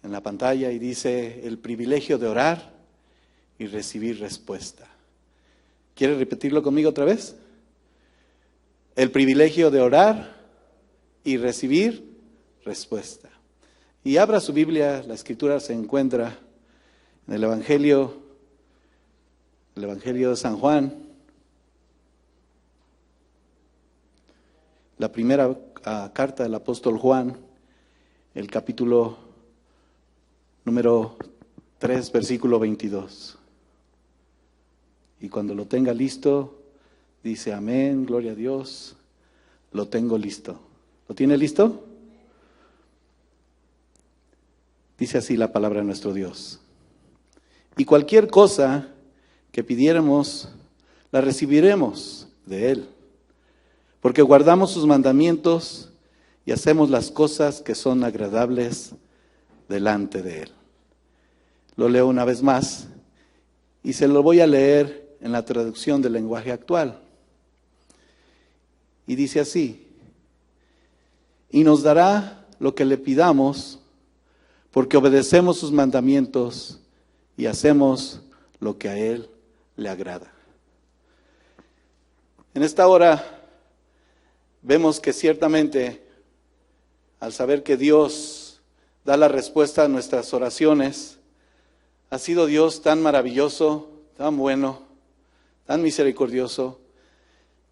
en la pantalla y dice el privilegio de orar y recibir respuesta. ¿Quiere repetirlo conmigo otra vez? El privilegio de orar y recibir respuesta. Y abra su Biblia, la escritura se encuentra en el Evangelio de San Juan, la primera carta del apóstol Juan, el capítulo número 3, versículo 22. Y cuando lo tenga listo, dice amén, gloria a Dios, lo tengo listo. ¿Lo tiene listo? Dice así la palabra de nuestro Dios. Y cualquier cosa que pidiéramos, la recibiremos de Él, porque guardamos sus mandamientos y hacemos las cosas que son agradables delante de Él. Lo leo una vez más y se lo voy a leer en la traducción del lenguaje actual. Y dice así: y nos dará lo que le pidamos, porque obedecemos sus mandamientos y hacemos lo que a Él le agrada. En esta hora vemos que ciertamente, al saber que Dios da la respuesta a nuestras oraciones, ha sido Dios tan maravilloso, tan bueno, tan misericordioso,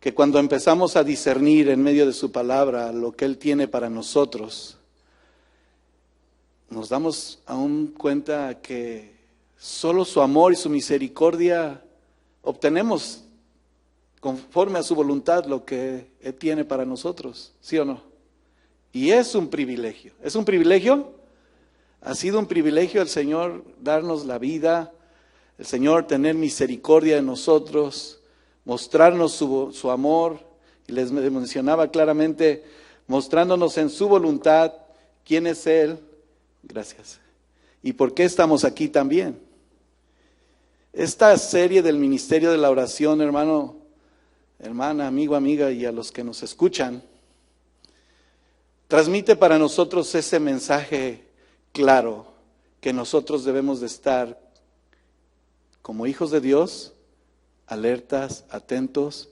que cuando empezamos a discernir en medio de su palabra lo que Él tiene para nosotros, nos damos aún cuenta que solo su amor y su misericordia obtenemos conforme a su voluntad lo que Él tiene para nosotros, ¿sí o no? Y es un privilegio. ¿Es un privilegio? Ha sido un privilegio el Señor darnos la vida, el Señor tener misericordia de nosotros, mostrarnos su amor, y les mencionaba claramente, mostrándonos en su voluntad quién es Él. Gracias. ¿Y por qué estamos aquí también? Esta serie del ministerio de la oración, hermano, hermana, amigo, amiga, y a los que nos escuchan, transmite para nosotros ese mensaje claro que nosotros debemos de estar como hijos de Dios, alertas, atentos,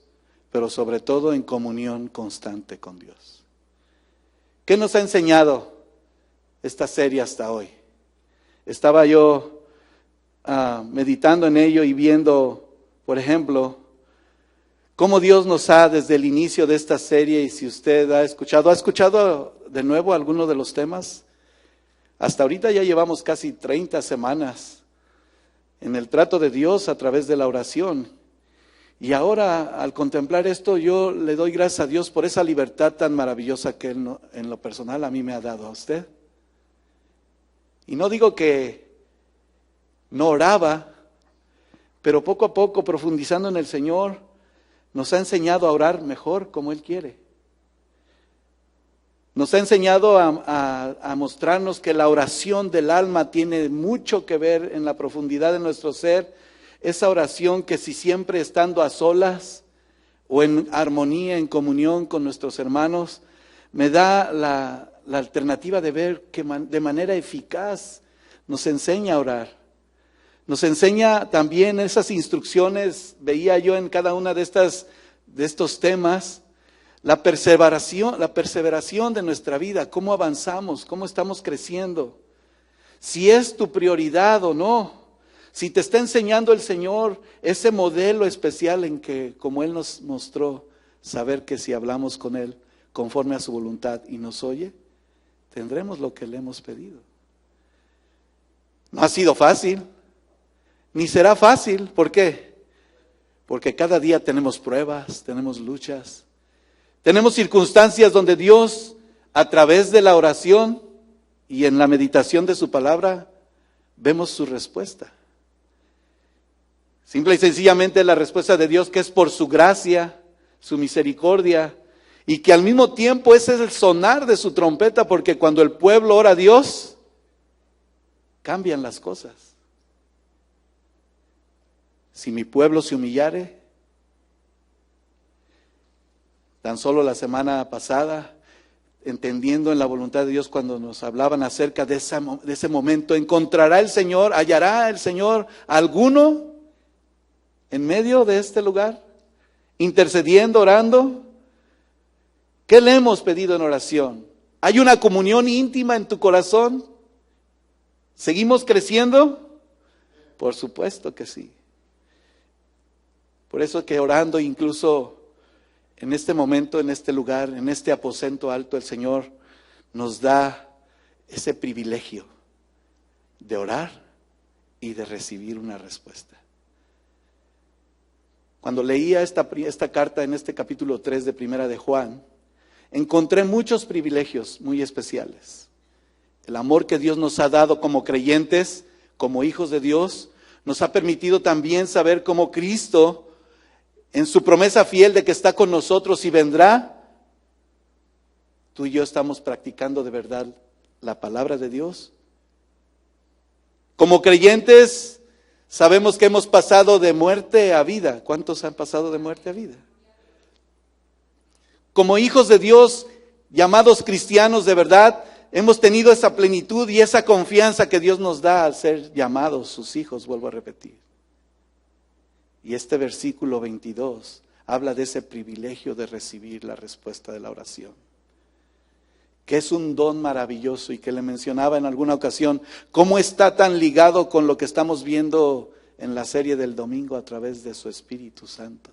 pero sobre todo en comunión constante con Dios. ¿Qué nos ha enseñado esta serie hasta hoy? Estaba yo meditando en ello y viendo, por ejemplo, cómo Dios nos ha, desde el inicio de esta serie, y si usted ¿ha escuchado de nuevo alguno de los temas? Hasta ahorita ya llevamos casi 30 semanas en el trato de Dios a través de la oración. Y ahora, al contemplar esto, yo le doy gracias a Dios por esa libertad tan maravillosa que Él en lo personal a mí me ha dado a usted. Y no digo que no oraba, pero poco a poco, profundizando en el Señor, nos ha enseñado a orar mejor como Él quiere. Nos ha enseñado a mostrarnos que la oración del alma tiene mucho que ver en la profundidad de nuestro ser. Esa oración que si siempre estando a solas o en armonía, en comunión con nuestros hermanos, me da la alternativa de ver que de manera eficaz nos enseña a orar. Nos enseña también esas instrucciones, veía yo en cada una de estos temas, la perseveración de nuestra vida, cómo avanzamos, cómo estamos creciendo, si es tu prioridad o no, si te está enseñando el Señor ese modelo especial en que, como Él nos mostró, saber que si hablamos con Él conforme a su voluntad y nos oye, tendremos lo que le hemos pedido. No ha sido fácil, ni será fácil. ¿Por qué? Porque cada día tenemos pruebas, tenemos luchas, tenemos circunstancias donde Dios, a través de la oración y en la meditación de su palabra, vemos su respuesta. Simple y sencillamente la respuesta de Dios, que es por su gracia, su misericordia, y que al mismo tiempo ese es el sonar de su trompeta, porque cuando el pueblo ora a Dios, cambian las cosas. Si mi pueblo se humillare, tan solo la semana pasada entendiendo en la voluntad de Dios cuando nos hablaban acerca de ese momento. ¿Encontrará el Señor, hallará el Señor alguno en medio de este lugar? Intercediendo, orando. ¿Qué le hemos pedido en oración? ¿Hay una comunión íntima en tu corazón? ¿Seguimos creciendo? Por supuesto que sí. Por eso que orando incluso en este momento, en este lugar, en este aposento alto, el Señor nos da ese privilegio de orar y de recibir una respuesta. Cuando leía esta carta en este capítulo 3 de Primera de Juan, encontré muchos privilegios muy especiales. El amor que Dios nos ha dado como creyentes, como hijos de Dios, nos ha permitido también saber cómo Cristo, en su promesa fiel de que está con nosotros y vendrá, tú y yo estamos practicando de verdad la palabra de Dios. Como creyentes, sabemos que hemos pasado de muerte a vida. ¿Cuántos han pasado de muerte a vida? Como hijos de Dios, llamados cristianos de verdad, hemos tenido esa plenitud y esa confianza que Dios nos da al ser llamados sus hijos, vuelvo a repetir. Y este versículo 22 habla de ese privilegio de recibir la respuesta de la oración, que es un don maravilloso y que le mencionaba en alguna ocasión, cómo está tan ligado con lo que estamos viendo en la serie del domingo a través de su Espíritu Santo.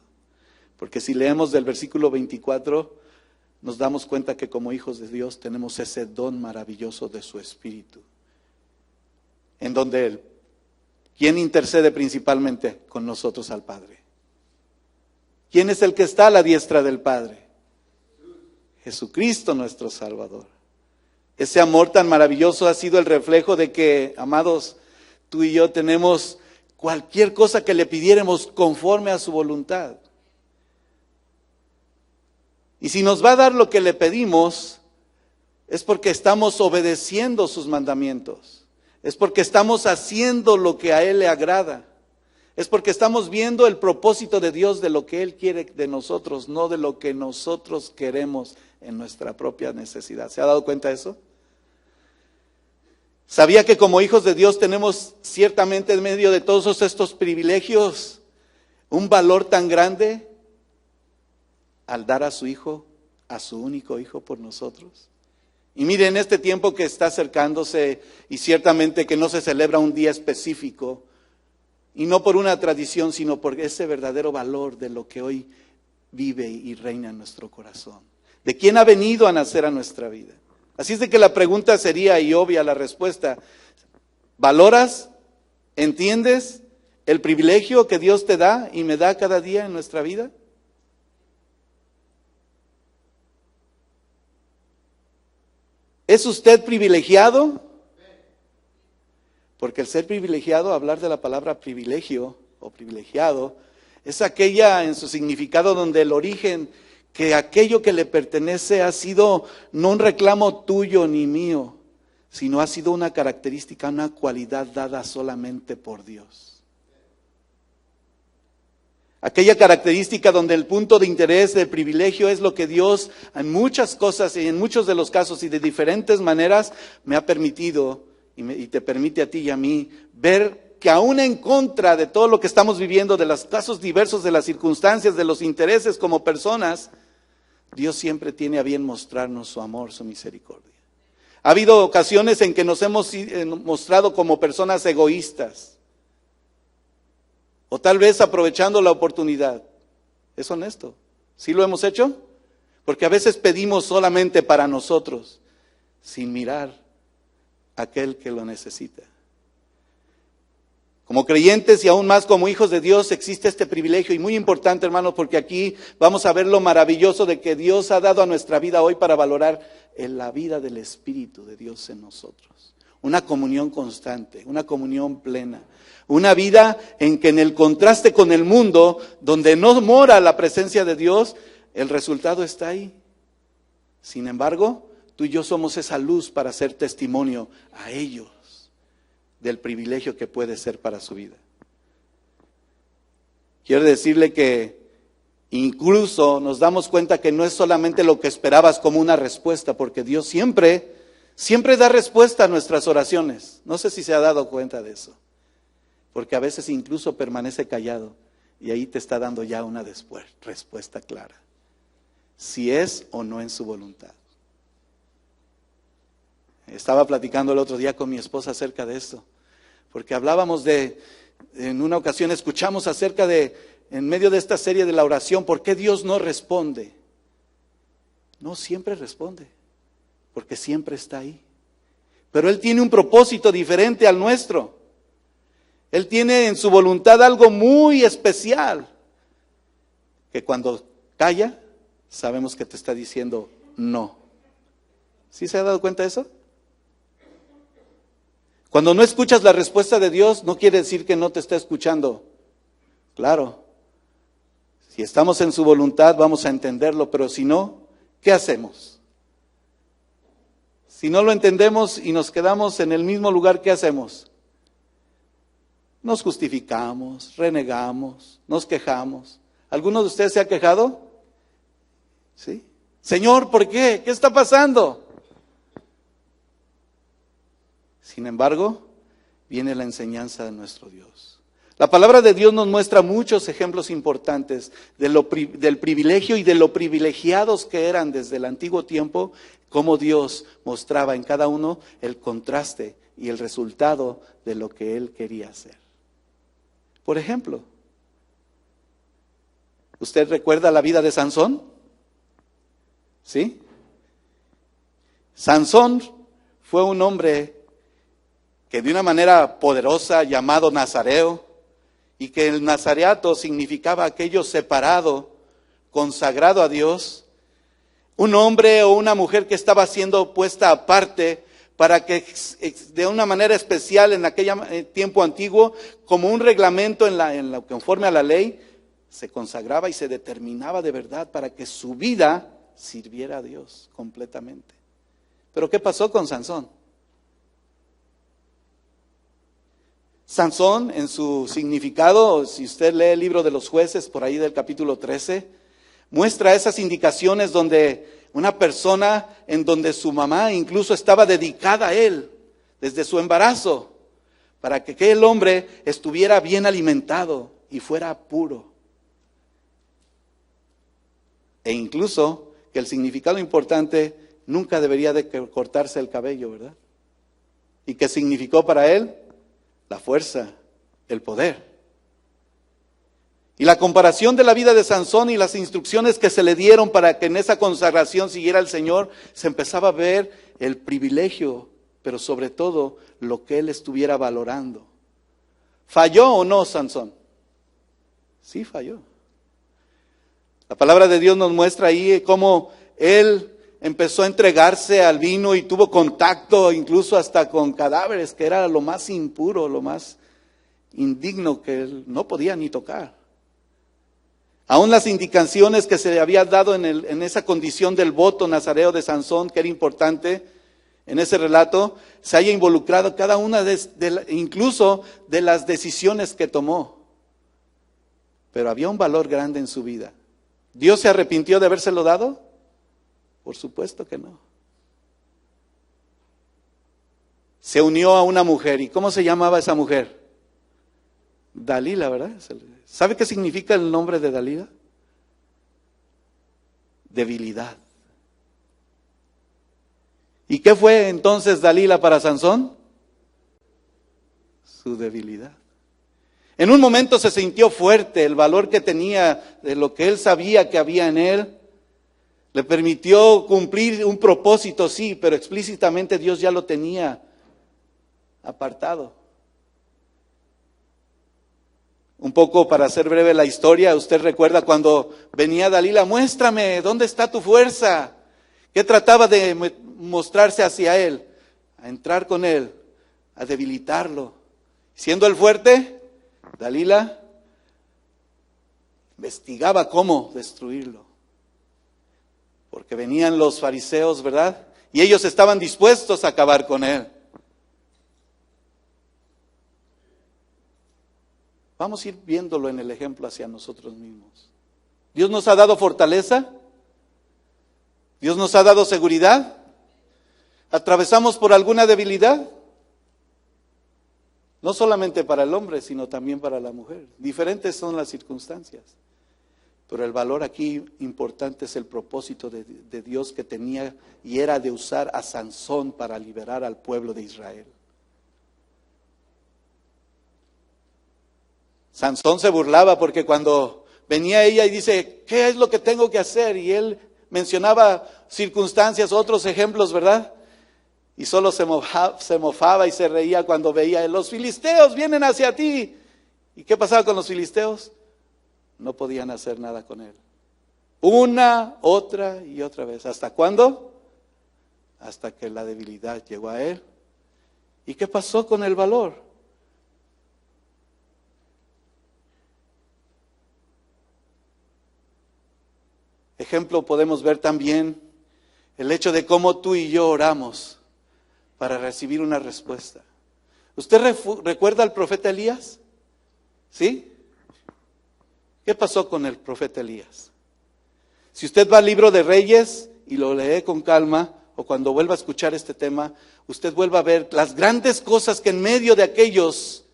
Porque si leemos del versículo 24, nos damos cuenta que como hijos de Dios tenemos ese don maravilloso de su Espíritu, en donde ¿quién intercede principalmente con nosotros al Padre? ¿Quién es el que está a la diestra del Padre? Jesucristo nuestro Salvador. Ese amor tan maravilloso ha sido el reflejo de que, amados, tú y yo tenemos cualquier cosa que le pidiéramos conforme a su voluntad. Y si nos va a dar lo que le pedimos, es porque estamos obedeciendo sus mandamientos. Es porque estamos haciendo lo que a Él le agrada. Es porque estamos viendo el propósito de Dios de lo que Él quiere de nosotros, no de lo que nosotros queremos en nuestra propia necesidad. ¿Se ha dado cuenta de eso? ¿Sabía que como hijos de Dios tenemos ciertamente en medio de todos estos privilegios un valor tan grande al dar a su Hijo, a su único Hijo por nosotros? Y miren, este tiempo que está acercándose y ciertamente que no se celebra un día específico, y no por una tradición, sino por ese verdadero valor de lo que hoy vive y reina en nuestro corazón. ¿De quién ha venido a nacer a nuestra vida? Así es de que la pregunta sería, y obvia la respuesta, ¿valoras, entiendes el privilegio que Dios te da y me da cada día en nuestra vida? ¿Es usted privilegiado? Porque el ser privilegiado, hablar de la palabra privilegio o privilegiado, es aquella en su significado donde el origen, que aquello que le pertenece ha sido no un reclamo tuyo ni mío, sino ha sido una característica, una cualidad dada solamente por Dios. Aquella característica donde el punto de interés del privilegio es lo que Dios en muchas cosas y en muchos de los casos y de diferentes maneras me ha permitido y te permite a ti y a mí ver que aún en contra de todo lo que estamos viviendo, de los casos diversos, de las circunstancias, de los intereses como personas, Dios siempre tiene a bien mostrarnos su amor, su misericordia. Ha habido ocasiones en que nos hemos mostrado como personas egoístas. O tal vez aprovechando la oportunidad. ¿Es honesto? ¿Sí lo hemos hecho? Porque a veces pedimos solamente para nosotros, sin mirar a aquel que lo necesita. Como creyentes y aún más como hijos de Dios existe este privilegio y muy importante, hermanos, porque aquí vamos a ver lo maravilloso de que Dios ha dado a nuestra vida hoy para valorar la vida del Espíritu de Dios en nosotros. Una comunión constante, una comunión plena. Una vida en que en el contraste con el mundo, donde no mora la presencia de Dios, el resultado está ahí. Sin embargo, tú y yo somos esa luz para hacer testimonio a ellos del privilegio que puede ser para su vida. Quiero decirle que Incluso nos damos cuenta que no es solamente lo que esperabas como una respuesta, porque Dios siempre da respuesta a nuestras oraciones. No sé si se ha dado cuenta de eso, porque a veces incluso permanece callado y ahí te está dando ya una respuesta clara, si es o no en su voluntad. Estaba platicando el otro día con mi esposa acerca de esto, porque hablábamos en una ocasión escuchamos acerca en medio de esta serie de la oración, ¿por qué Dios no responde? No, siempre responde, porque siempre está ahí. Pero Él tiene un propósito diferente al nuestro. Él tiene en su voluntad algo muy especial, que cuando calla, sabemos que te está diciendo no. ¿Sí se ha dado cuenta de eso? Cuando no escuchas la respuesta de Dios, no quiere decir que no te está escuchando. Claro, si estamos en su voluntad vamos a entenderlo, pero si no, ¿qué hacemos? Si no lo entendemos y nos quedamos en el mismo lugar, ¿qué hacemos? Nos justificamos, renegamos, nos quejamos. ¿Alguno de ustedes se ha quejado? ¿Sí? Señor, ¿por qué? ¿Qué está pasando? Sin embargo, viene la enseñanza de nuestro Dios. La palabra de Dios nos muestra muchos ejemplos importantes del privilegio y de lo privilegiados que eran desde el antiguo tiempo, cómo Dios mostraba en cada uno el contraste y el resultado de lo que Él quería hacer. Por ejemplo, ¿usted recuerda la vida de Sansón? ¿Sí? Sansón fue un hombre que de una manera poderosa llamado nazareo, y que el nazareato significaba aquello separado, consagrado a Dios, un hombre o una mujer que estaba siendo puesta aparte para que de una manera especial en aquel tiempo antiguo, como un reglamento conforme a la ley, se consagraba y se determinaba de verdad para que su vida sirviera a Dios completamente. Pero ¿qué pasó con Sansón? Sansón, en su significado, si usted lee el libro de los Jueces, por ahí del capítulo 13, muestra esas indicaciones donde una persona en donde su mamá incluso estaba dedicada a él desde su embarazo, para que aquel hombre estuviera bien alimentado y fuera puro. E incluso que el significado importante nunca debería de cortarse el cabello, ¿verdad? ¿Y qué significó para él? La fuerza, el poder. Y la comparación de la vida de Sansón y las instrucciones que se le dieron para que en esa consagración siguiera el Señor, se empezaba a ver el privilegio, pero sobre todo lo que él estuviera valorando. ¿Falló o no Sansón? Sí, falló. La palabra de Dios nos muestra ahí cómo él empezó a entregarse al vino y tuvo contacto incluso hasta con cadáveres, que era lo más impuro, lo más indigno que él no podía ni tocar. Aún las indicaciones que se le había dado en esa condición del voto nazareo de Sansón, que era importante en ese relato, se haya involucrado cada una incluso de las decisiones que tomó. Pero había un valor grande en su vida. ¿Dios se arrepintió de habérselo dado? Por supuesto que no. Se unió a una mujer. ¿Y cómo se llamaba esa mujer? Dalila, ¿verdad? ¿Sabe qué significa el nombre de Dalila? Debilidad. ¿Y qué fue entonces Dalila para Sansón? Su debilidad. En un momento se sintió fuerte, el valor que tenía de lo que él sabía que había en él. Le permitió cumplir un propósito, sí, pero explícitamente Dios ya lo tenía apartado. Un poco para hacer breve la historia, usted recuerda cuando venía Dalila, muéstrame, ¿dónde está tu fuerza? ¿Qué trataba de mostrarse hacia él? A entrar con él, a debilitarlo. Siendo él fuerte, Dalila investigaba cómo destruirlo. Porque venían los fariseos, ¿verdad? Y ellos estaban dispuestos a acabar con él. Vamos a ir viéndolo en el ejemplo hacia nosotros mismos. Dios nos ha dado fortaleza. Dios nos ha dado seguridad. ¿Atravesamos por alguna debilidad? No solamente para el hombre, sino también para la mujer. Diferentes son las circunstancias. Pero el valor aquí importante es el propósito de Dios que tenía y era de usar a Sansón para liberar al pueblo de Israel. Sansón se burlaba porque cuando venía ella y dice, ¿qué es lo que tengo que hacer? Y él mencionaba circunstancias, otros ejemplos, ¿verdad? Y solo se mofaba y se reía cuando veía, los filisteos vienen hacia ti. ¿Y qué pasaba con los filisteos? No podían hacer nada con él. Una, otra y otra vez. ¿Hasta cuándo? Hasta que la debilidad llegó a él. ¿Y qué pasó con el valor? Ejemplo, podemos ver también el hecho de cómo tú y yo oramos para recibir una respuesta. ¿Usted recuerda al profeta Elías? ¿Sí? ¿Qué pasó con el profeta Elías? Si usted va al libro de Reyes y lo lee con calma, o cuando vuelva a escuchar este tema, usted vuelva a ver las grandes cosas que en medio de aquellos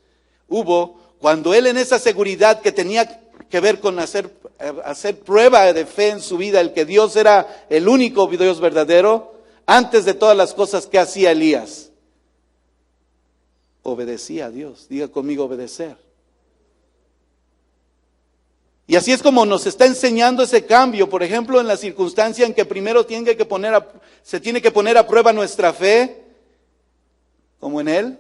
hubo, cuando él en esa seguridad que tenía que ver con hacer prueba de fe en su vida, el que Dios era el único Dios verdadero, antes de todas las cosas que hacía Elías, obedecía a Dios. Diga conmigo, obedecer. Y así es como nos está enseñando ese cambio, por ejemplo, en la circunstancia en que primero se tiene que poner a prueba nuestra fe, como en él.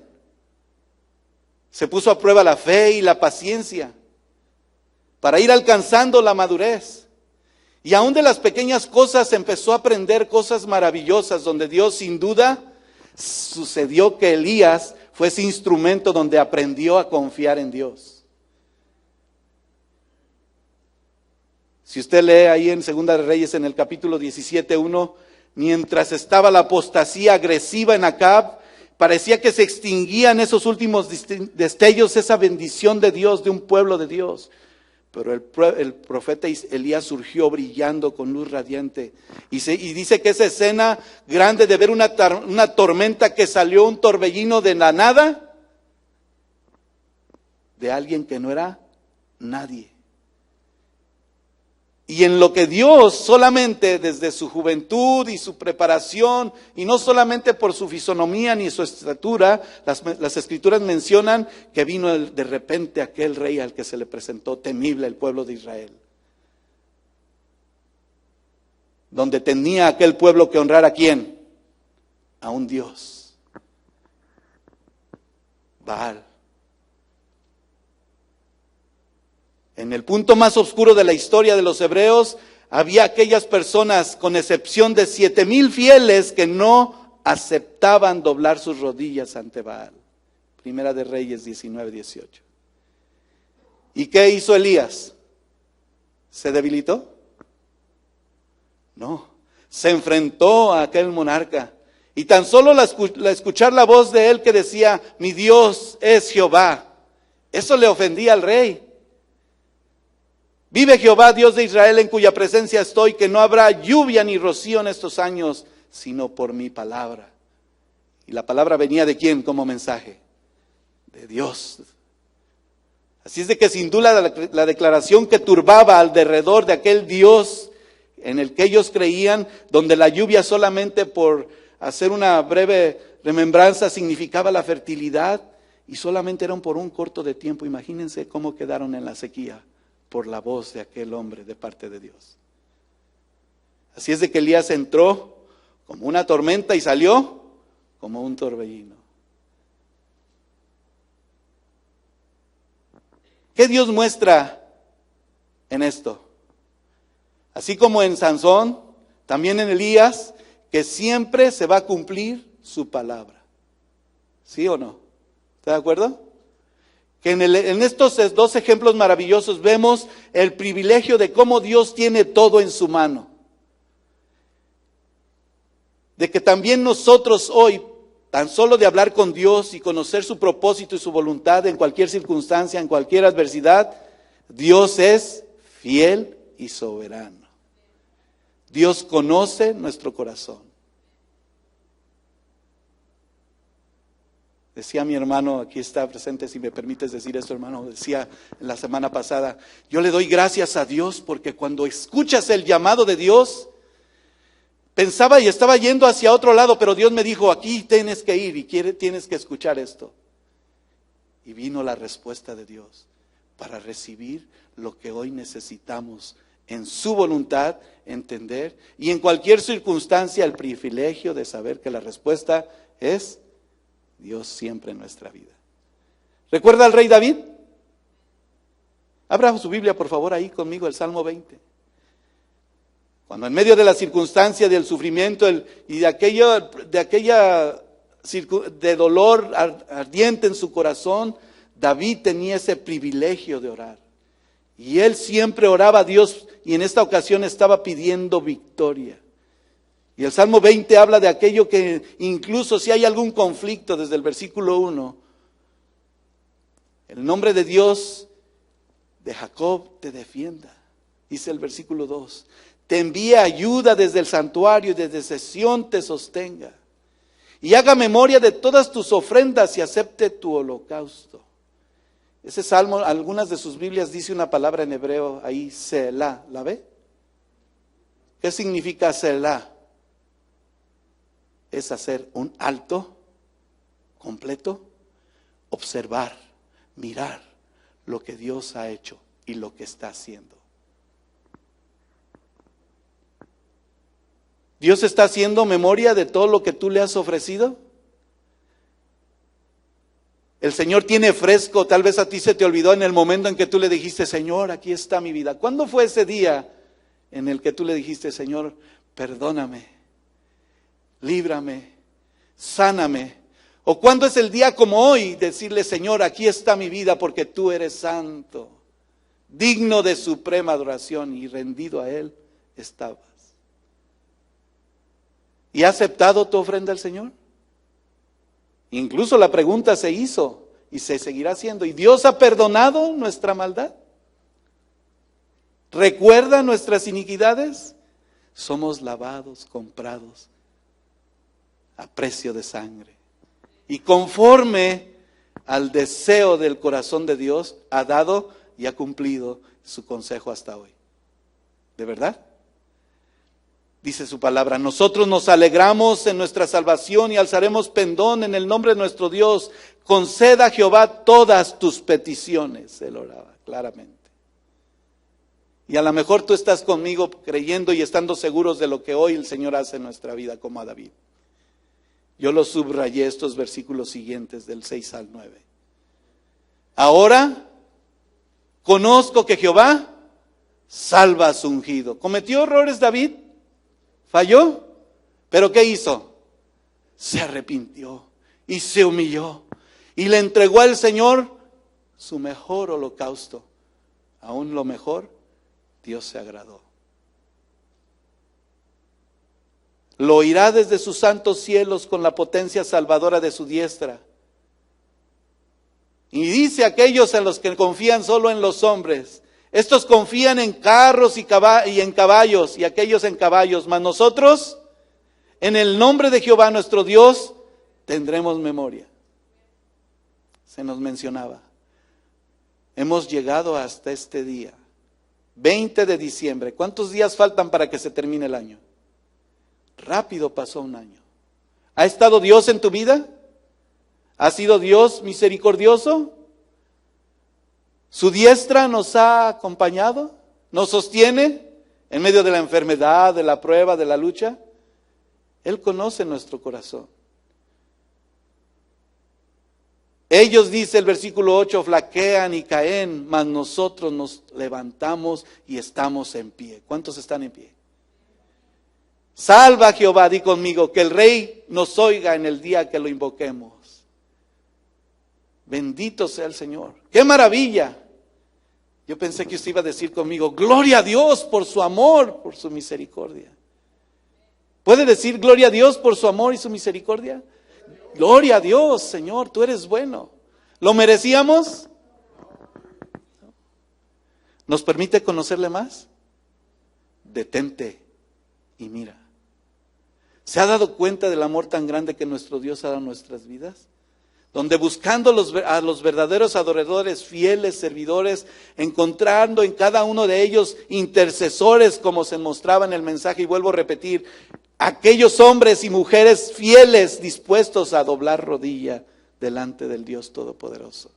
Se puso a prueba la fe y la paciencia para ir alcanzando la madurez. Y aún de las pequeñas cosas empezó a aprender cosas maravillosas, donde Dios sin duda sucedió que Elías fue ese instrumento donde aprendió a confiar en Dios. Si usted lee ahí en Segunda de Reyes en el capítulo 17:1, mientras estaba la apostasía agresiva en Acab, parecía que se extinguía en esos últimos destellos esa bendición de Dios, de un pueblo de Dios. Pero el profeta Elías surgió brillando con luz radiante. Y dice que esa escena grande de ver una tormenta que salió, un torbellino de la nada, de alguien que no era nadie. Y en lo que Dios solamente desde su juventud y su preparación, y no solamente por su fisonomía ni su estatura, las escrituras mencionan que vino de repente aquel rey al que se le presentó temible el pueblo de Israel. Donde tenía aquel pueblo que honrar ¿a quién? A un Dios. Baal. En el punto más oscuro de la historia de los hebreos, había aquellas personas, con excepción de 7,000 fieles, que no aceptaban doblar sus rodillas ante Baal. Primera de Reyes 19:18. ¿Y qué hizo Elías? ¿Se debilitó? No. Se enfrentó a aquel monarca. Y tan solo escuchar la voz de él que decía, mi Dios es Jehová, eso le ofendía al rey. Vive Jehová, Dios de Israel, en cuya presencia estoy, que no habrá lluvia ni rocío en estos años, sino por mi palabra. Y la palabra venía ¿de quién como mensaje? De Dios. Así es de que sin duda la declaración que turbaba alrededor de aquel Dios en el que ellos creían, donde la lluvia solamente por hacer una breve remembranza significaba la fertilidad, y solamente eran por un corto de tiempo. Imagínense cómo quedaron en la sequía por la voz de aquel hombre de parte de Dios. Así es de que Elías entró como una tormenta y salió como un torbellino. ¿Qué Dios muestra en esto? Así como en Sansón, también en Elías, que siempre se va a cumplir su palabra. ¿Sí o no? ¿Está de acuerdo? Que en estos dos ejemplos maravillosos vemos el privilegio de cómo Dios tiene todo en su mano. De que también nosotros hoy, tan solo de hablar con Dios y conocer su propósito y su voluntad en cualquier circunstancia, en cualquier adversidad, Dios es fiel y soberano. Dios conoce nuestro corazón. Decía mi hermano, aquí está presente, si me permites decir esto, hermano, decía la semana pasada, yo le doy gracias a Dios porque cuando escuchas el llamado de Dios, pensaba y estaba yendo hacia otro lado, pero Dios me dijo, aquí tienes que ir y tienes que escuchar esto. Y vino la respuesta de Dios para recibir lo que hoy necesitamos en su voluntad, entender, y en cualquier circunstancia el privilegio de saber que la respuesta es Dios siempre en nuestra vida. ¿Recuerda al rey David? Abra su Biblia por favor ahí conmigo, el Salmo 20. Cuando en medio de la circunstancia del sufrimiento y de aquella de dolor ardiente en su corazón, David tenía ese privilegio de orar. Y él siempre oraba a Dios y en esta ocasión estaba pidiendo victoria. Y el Salmo 20 habla de aquello que incluso si hay algún conflicto desde el versículo 1, el nombre de Dios de Jacob te defienda. Dice el versículo 2, te envíe ayuda desde el santuario y desde Sión te sostenga. Y haga memoria de todas tus ofrendas y acepte tu holocausto. Ese salmo, algunas de sus Biblias dice una palabra en hebreo ahí, Selah, ¿la ve? ¿Qué significa Selah? Es hacer un alto completo, observar, mirar lo que Dios ha hecho y lo que está haciendo. ¿Dios está haciendo memoria de todo lo que tú le has ofrecido? El Señor tiene fresco, tal vez a ti se te olvidó en el momento en que tú le dijiste, Señor, aquí está mi vida. ¿Cuándo fue ese día en el que tú le dijiste, Señor, perdóname, líbrame, sáname? ¿O cuándo es el día como hoy decirle, Señor, aquí está mi vida porque tú eres santo, digno de suprema adoración y rendido a Él estabas? ¿Y ha aceptado tu ofrenda al Señor? Incluso la pregunta se hizo y se seguirá haciendo. ¿Y Dios ha perdonado nuestra maldad? ¿Recuerda nuestras iniquidades? Somos lavados, comprados a precio de sangre. Y conforme al deseo del corazón de Dios, ha dado y ha cumplido su consejo hasta hoy. ¿De verdad? Dice su palabra, nosotros nos alegramos en nuestra salvación y alzaremos pendón en el nombre de nuestro Dios. Conceda a Jehová todas tus peticiones. Él oraba claramente. Y a lo mejor tú estás conmigo creyendo y estando seguros de lo que hoy el Señor hace en nuestra vida, como a David. Yo lo subrayé estos versículos siguientes del 6 al 9. Ahora conozco que Jehová salva a su ungido. ¿Cometió errores David? ¿Falló? ¿Pero qué hizo? Se arrepintió y se humilló y le entregó al Señor su mejor holocausto. Aún lo mejor, Dios se agradó. Lo oirá desde sus santos cielos con la potencia salvadora de su diestra. Y dice a aquellos en los que confían solo en los hombres, estos confían en carros y en caballos, y aquellos en caballos, mas nosotros, en el nombre de Jehová nuestro Dios, tendremos memoria. Se nos mencionaba. Hemos llegado hasta este día, 20 de diciembre. ¿Cuántos días faltan para que se termine el año? Rápido pasó un año. ¿Ha estado Dios en tu vida? ¿Ha sido Dios misericordioso? ¿Su diestra nos ha acompañado? ¿Nos sostiene en medio de la enfermedad, de la prueba, de la lucha? Él conoce nuestro corazón. Ellos, dice el versículo 8, flaquean y caen, mas nosotros nos levantamos y estamos en pie. ¿Cuántos están en pie? Salva Jehová, di conmigo, que el Rey nos oiga en el día que lo invoquemos. Bendito sea el Señor. ¡Qué maravilla! Yo pensé que usted iba a decir conmigo, gloria a Dios por su amor, por su misericordia. ¿Puede decir gloria a Dios por su amor y su misericordia? Gloria a Dios, Señor, tú eres bueno. ¿Lo merecíamos? ¿Nos permite conocerle más? detente y mira. ¿Se ha dado cuenta del amor tan grande que nuestro Dios ha dado a nuestras vidas? Donde buscando a los verdaderos adoradores, fieles servidores, encontrando en cada uno de ellos intercesores, como se mostraba en el mensaje, y vuelvo a repetir, aquellos hombres y mujeres fieles, dispuestos a doblar rodilla delante del Dios Todopoderoso.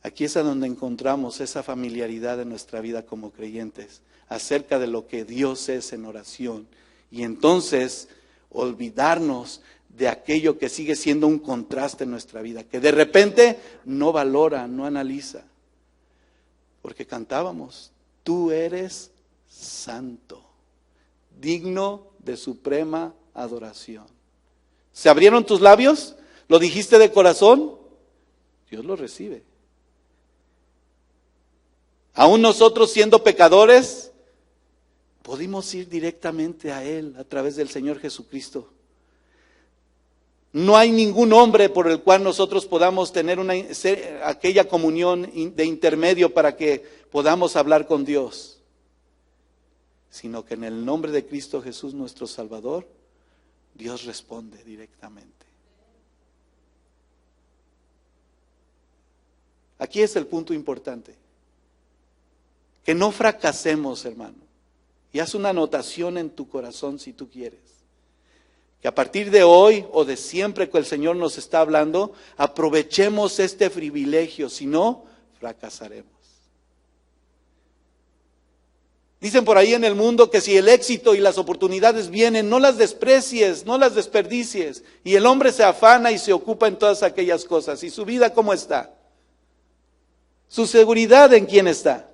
Aquí es a donde encontramos esa familiaridad en nuestra vida como creyentes, acerca de lo que Dios es en oración. Y entonces olvidarnos de aquello que sigue siendo un contraste en nuestra vida, que de repente no valora, no analiza. Porque cantábamos, tú eres santo, digno de suprema adoración. ¿Se abrieron tus labios? ¿Lo dijiste de corazón? Dios lo recibe. Aún nosotros siendo pecadores, podemos ir directamente a Él a través del Señor Jesucristo. No hay ningún hombre por el cual nosotros podamos tener aquella comunión de intermedio para que podamos hablar con Dios, sino que en el nombre de Cristo Jesús nuestro Salvador, Dios responde directamente. Aquí es el punto importante. Que no fracasemos, hermano. Y haz una anotación en tu corazón si tú quieres. Que a partir de hoy o de siempre que el Señor nos está hablando, aprovechemos este privilegio, si no, fracasaremos. Dicen por ahí en el mundo que si el éxito y las oportunidades vienen, no las desprecies, no las desperdicies. Y el hombre se afana y se ocupa en todas aquellas cosas. ¿Y su vida cómo está? ¿Su seguridad en quién está?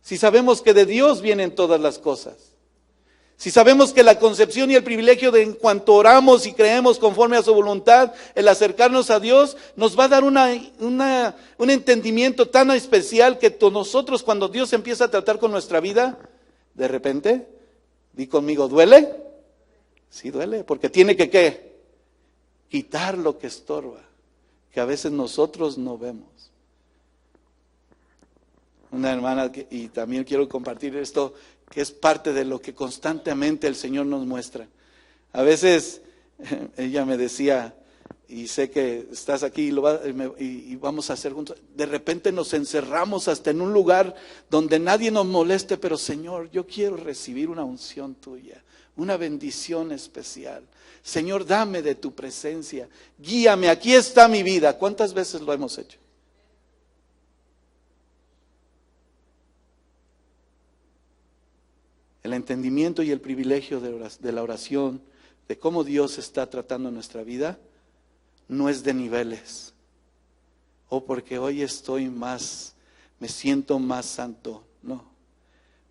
Si sabemos que de Dios vienen todas las cosas. Si sabemos que la concepción y el privilegio de en cuanto oramos y creemos conforme a su voluntad, el acercarnos a Dios, nos va a dar un entendimiento tan especial que nosotros cuando Dios empieza a tratar con nuestra vida, de repente, di conmigo, ¿duele? Sí duele, porque tiene que ¿qué? Quitar lo que estorba, que a veces nosotros no vemos. Una hermana, y también quiero compartir esto, que es parte de lo que constantemente el Señor nos muestra. A veces ella me decía, y sé que estás aquí y vamos a hacer juntos, de repente nos encerramos hasta en un lugar donde nadie nos moleste, pero Señor, yo quiero recibir una unción tuya, una bendición especial. Señor, dame de tu presencia, guíame, aquí está mi vida. ¿Cuántas veces lo hemos hecho? El entendimiento y el privilegio de la oración, de cómo Dios está tratando nuestra vida, no es de niveles. O porque hoy me siento más santo. No,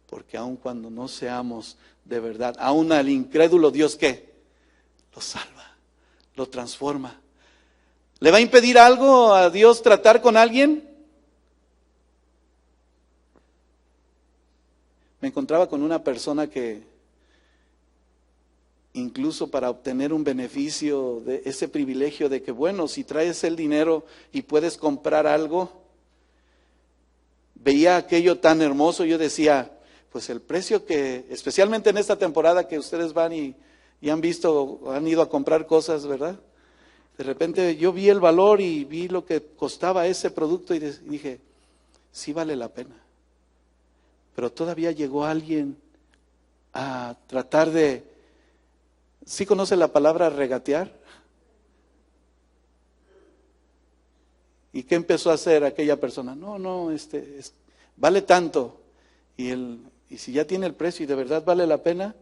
porque aun cuando no seamos de verdad, aun al incrédulo, Dios ¿qué? Lo salva, lo transforma. ¿Le va a impedir algo a Dios tratar con alguien? Me encontraba con una persona que incluso para obtener un beneficio de ese privilegio de que bueno, si traes el dinero y puedes comprar algo, veía aquello tan hermoso, yo decía, pues el precio que, especialmente en esta temporada que ustedes van y han visto, han ido a comprar cosas, ¿verdad? De repente yo vi el valor y vi lo que costaba ese producto y dije, sí vale la pena. Pero todavía llegó alguien a tratar de, ¿sí conoce la palabra regatear? ¿Y qué empezó a hacer aquella persona? No, vale tanto. Y si ya tiene el precio y de verdad vale la pena,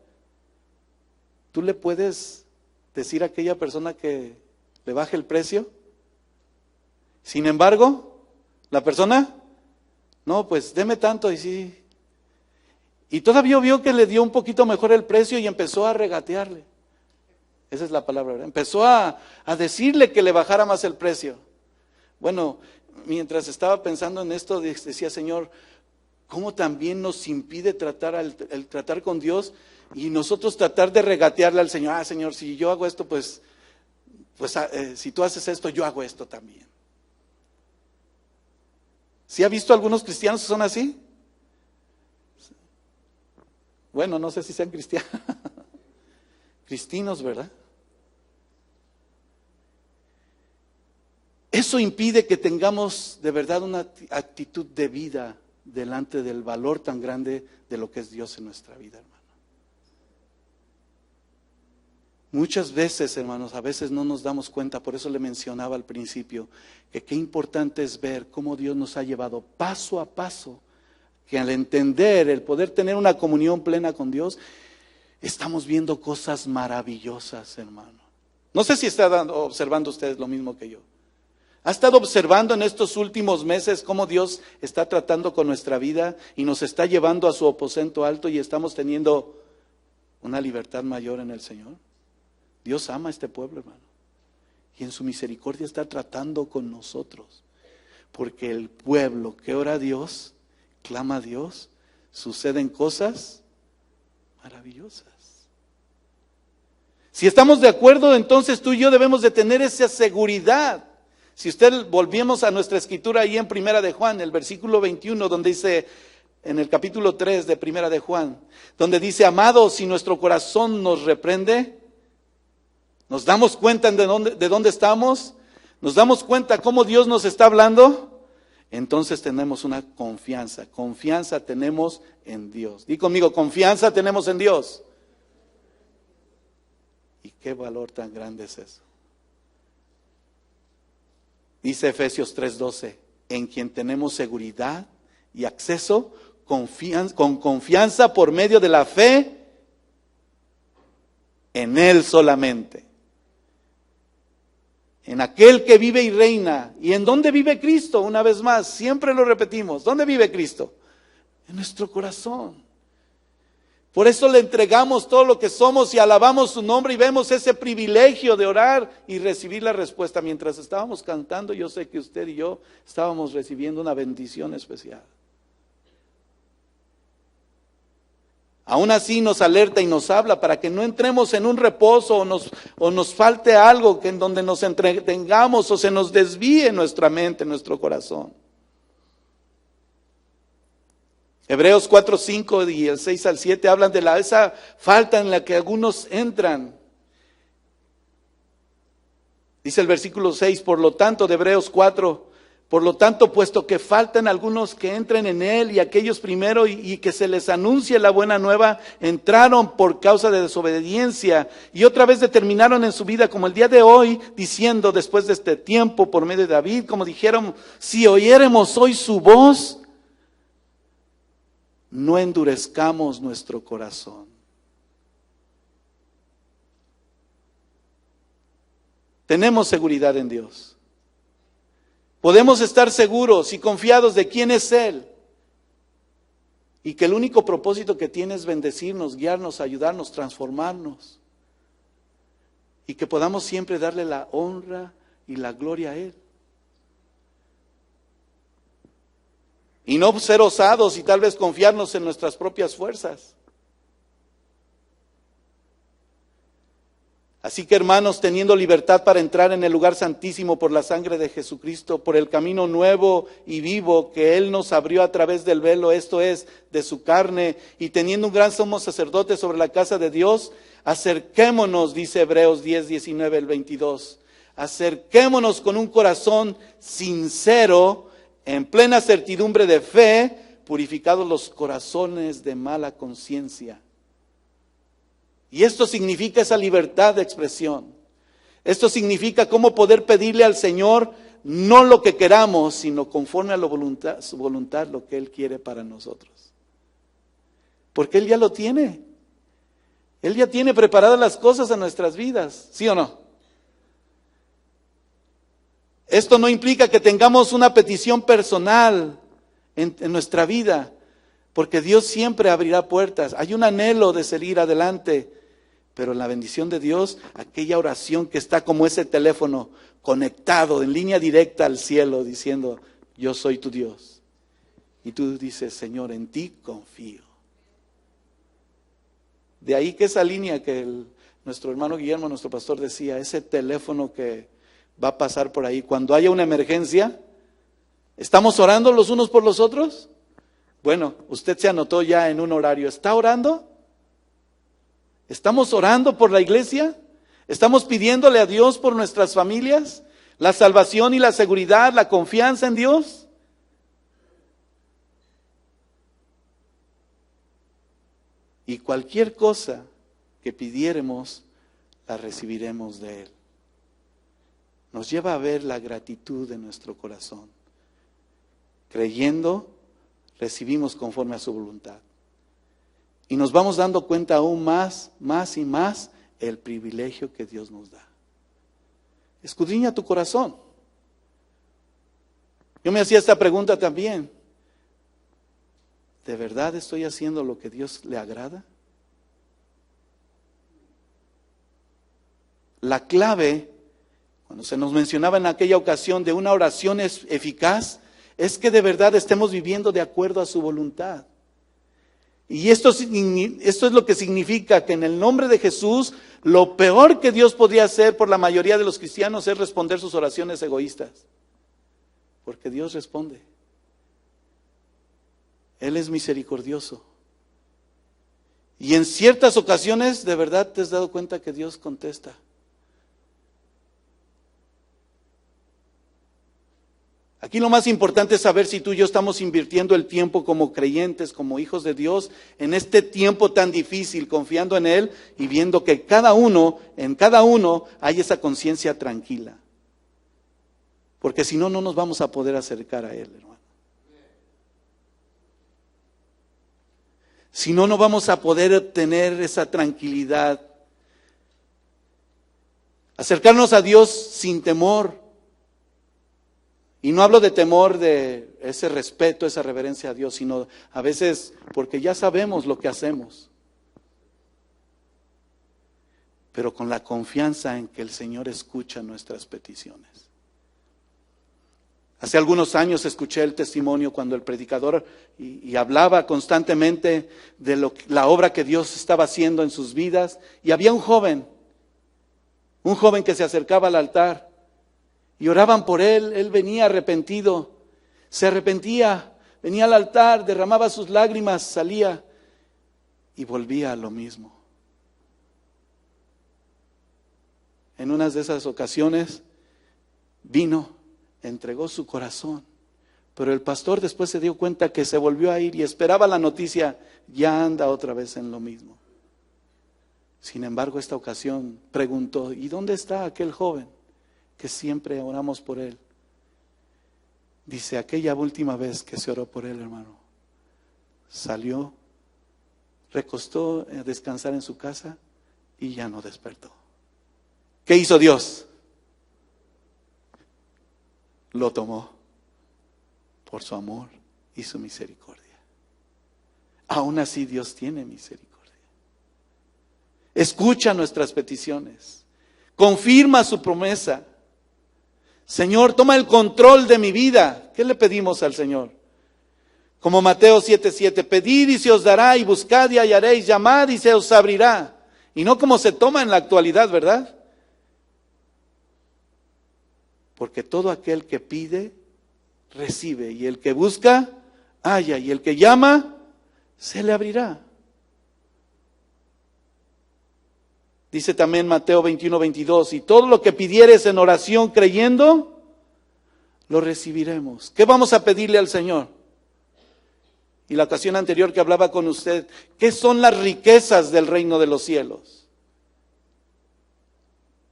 ¿tú le puedes decir a aquella persona que le baje el precio? Sin embargo, la persona, no, pues deme tanto y sí. Y todavía vio que le dio un poquito mejor el precio y empezó a regatearle. Esa es la palabra, ¿verdad? Empezó a decirle que le bajara más el precio. Bueno, mientras estaba pensando en esto, decía, Señor, ¿cómo también nos impide el tratar con Dios y nosotros tratar de regatearle al Señor? Señor, si yo hago esto, pues si tú haces esto, yo hago esto también. ¿Sí ha visto algunos cristianos que son así? Bueno, no sé si sean cristianos. Cristinos, ¿verdad? Eso impide que tengamos de verdad una actitud de vida delante del valor tan grande de lo que es Dios en nuestra vida, hermano. Muchas veces, hermanos, a veces no nos damos cuenta, por eso le mencionaba al principio, que qué importante es ver cómo Dios nos ha llevado paso a paso, que al entender, el poder tener una comunión plena con Dios, estamos viendo cosas maravillosas, hermano. No sé si está observando ustedes lo mismo que yo. ¿Ha estado observando en estos últimos meses cómo Dios está tratando con nuestra vida y nos está llevando a su aposento alto y estamos teniendo una libertad mayor en el Señor? Dios ama a este pueblo, hermano, y en su misericordia está tratando con nosotros, porque el pueblo que ora a Dios, clama a Dios, suceden cosas maravillosas. Si estamos de acuerdo, entonces tú y yo debemos de tener esa seguridad. Si volvemos a nuestra escritura ahí en Primera de Juan, el versículo 21, donde dice, en el capítulo 3 de Primera de Juan, donde dice, amados, si nuestro corazón nos reprende, ¿nos damos cuenta de dónde estamos? ¿Nos damos cuenta cómo Dios nos está hablando? Entonces tenemos una confianza. Confianza tenemos en Dios. Di conmigo, confianza tenemos en Dios. ¿Y qué valor tan grande es eso? Dice Efesios 3:12, en quien tenemos seguridad y acceso con confianza por medio de la fe en Él solamente. En aquel que vive y reina. ¿Y en dónde vive Cristo? Una vez más, siempre lo repetimos. ¿Dónde vive Cristo? En nuestro corazón. Por eso le entregamos todo lo que somos y alabamos su nombre y vemos ese privilegio de orar y recibir la respuesta. Mientras estábamos cantando, yo sé que usted y yo estábamos recibiendo una bendición especial. Aún así nos alerta y nos habla para que no entremos en un reposo o nos falte algo que en donde nos entretengamos o se nos desvíe nuestra mente, nuestro corazón. Hebreos 4:5 y el 6 al 7 hablan de esa falta en la que algunos entran. Dice el versículo 6, por lo tanto, de Hebreos 4, por lo tanto, puesto que faltan algunos que entren en él y aquellos primero y que se les anuncie la buena nueva, entraron por causa de desobediencia y otra vez determinaron en su vida como el día de hoy, diciendo después de este tiempo por medio de David, como dijeron, si oyéremos hoy su voz, no endurezcamos nuestro corazón. Tenemos seguridad en Dios. Podemos estar seguros y confiados de quién es Él. Y que el único propósito que tiene es bendecirnos, guiarnos, ayudarnos, transformarnos. Y que podamos siempre darle la honra y la gloria a Él. Y no ser osados y tal vez confiarnos en nuestras propias fuerzas. Así que hermanos, teniendo libertad para entrar en el lugar santísimo por la sangre de Jesucristo, por el camino nuevo y vivo que Él nos abrió a través del velo, esto es, de su carne, y teniendo un gran sumo sacerdote sobre la casa de Dios, acerquémonos, dice Hebreos 10:19 el 22, acerquémonos con un corazón sincero, en plena certidumbre de fe, purificados los corazones de mala conciencia. Y esto significa esa libertad de expresión. Esto significa cómo poder pedirle al Señor no lo que queramos, sino conforme a su voluntad, lo que Él quiere para nosotros. Porque Él ya lo tiene. Él ya tiene preparadas las cosas en nuestras vidas, ¿sí o no? Esto no implica que tengamos una petición personal en nuestra vida, porque Dios siempre abrirá puertas. Hay un anhelo de seguir adelante, pero en la bendición de Dios, aquella oración que está como ese teléfono conectado en línea directa al cielo, diciendo, yo soy tu Dios. Y tú dices, Señor, en ti confío. De ahí que esa línea que nuestro hermano Guillermo, nuestro pastor, decía, ese teléfono que va a pasar por ahí, cuando haya una emergencia, ¿Estamos orando los unos por los otros? Bueno, usted se anotó ya en un horario. ¿Está orando? ¿Estamos orando por la iglesia? ¿Estamos pidiéndole a Dios por nuestras familias? ¿La salvación y la seguridad, la confianza en Dios? Y cualquier cosa que pidiéremos, la recibiremos de Él. Nos lleva a ver la gratitud de nuestro corazón. Creyendo, recibimos conforme a su voluntad. Y nos vamos dando cuenta aún más y más el privilegio que Dios nos da. Escudriña tu corazón. Yo me hacía esta pregunta también. ¿De verdad estoy haciendo lo que Dios le agrada? La clave, cuando se nos mencionaba en aquella ocasión de una oración eficaz, es que de verdad estemos viviendo de acuerdo a su voluntad. Y esto es lo que significa que en el nombre de Jesús, lo peor que Dios podría hacer por la mayoría de los cristianos es responder sus oraciones egoístas. Porque Dios responde. Él es misericordioso. Y en ciertas ocasiones, de verdad te has dado cuenta que Dios contesta. Aquí lo más importante es saber si tú y yo estamos invirtiendo el tiempo como creyentes, como hijos de Dios, en este tiempo tan difícil, confiando en Él y viendo que en cada uno hay esa conciencia tranquila. Porque si no, no nos vamos a poder acercar a Él, hermano. Si no, no vamos a poder obtener esa tranquilidad. Acercarnos a Dios sin temor. Y no hablo de temor, de ese respeto, esa reverencia a Dios, sino a veces porque ya sabemos lo que hacemos. Pero con la confianza en que el Señor escucha nuestras peticiones. Hace algunos años escuché el testimonio cuando el predicador y hablaba constantemente de la obra que Dios estaba haciendo en sus vidas. Y había un joven que se acercaba al altar. Y oraban por él venía arrepentido, se arrepentía, venía al altar, derramaba sus lágrimas, salía y volvía a lo mismo. En una de esas ocasiones vino, entregó su corazón, pero el pastor después se dio cuenta que se volvió a ir y esperaba la noticia, ya anda otra vez en lo mismo. Sin embargo, esta ocasión preguntó, ¿y dónde está aquel joven que siempre oramos por él? Dice, aquella última vez que se oró por él, hermano, salió, recostó a descansar en su casa y ya no despertó. ¿Qué hizo Dios? Lo tomó por su amor y su misericordia. Aún así Dios tiene misericordia. Escucha nuestras peticiones. Confirma su promesa. Señor, toma el control de mi vida. ¿Qué le pedimos al Señor? Como Mateo 7:7, pedid y se os dará, y buscad y hallaréis, llamad y se os abrirá. Y no como se toma en la actualidad, ¿verdad? Porque todo aquel que pide, recibe. Y el que busca, halla. Y el que llama, se le abrirá. Dice también Mateo 21:22, y todo lo que pidieres en oración creyendo, lo recibiremos. ¿Qué vamos a pedirle al Señor? Y la ocasión anterior que hablaba con usted, ¿qué son las riquezas del reino de los cielos?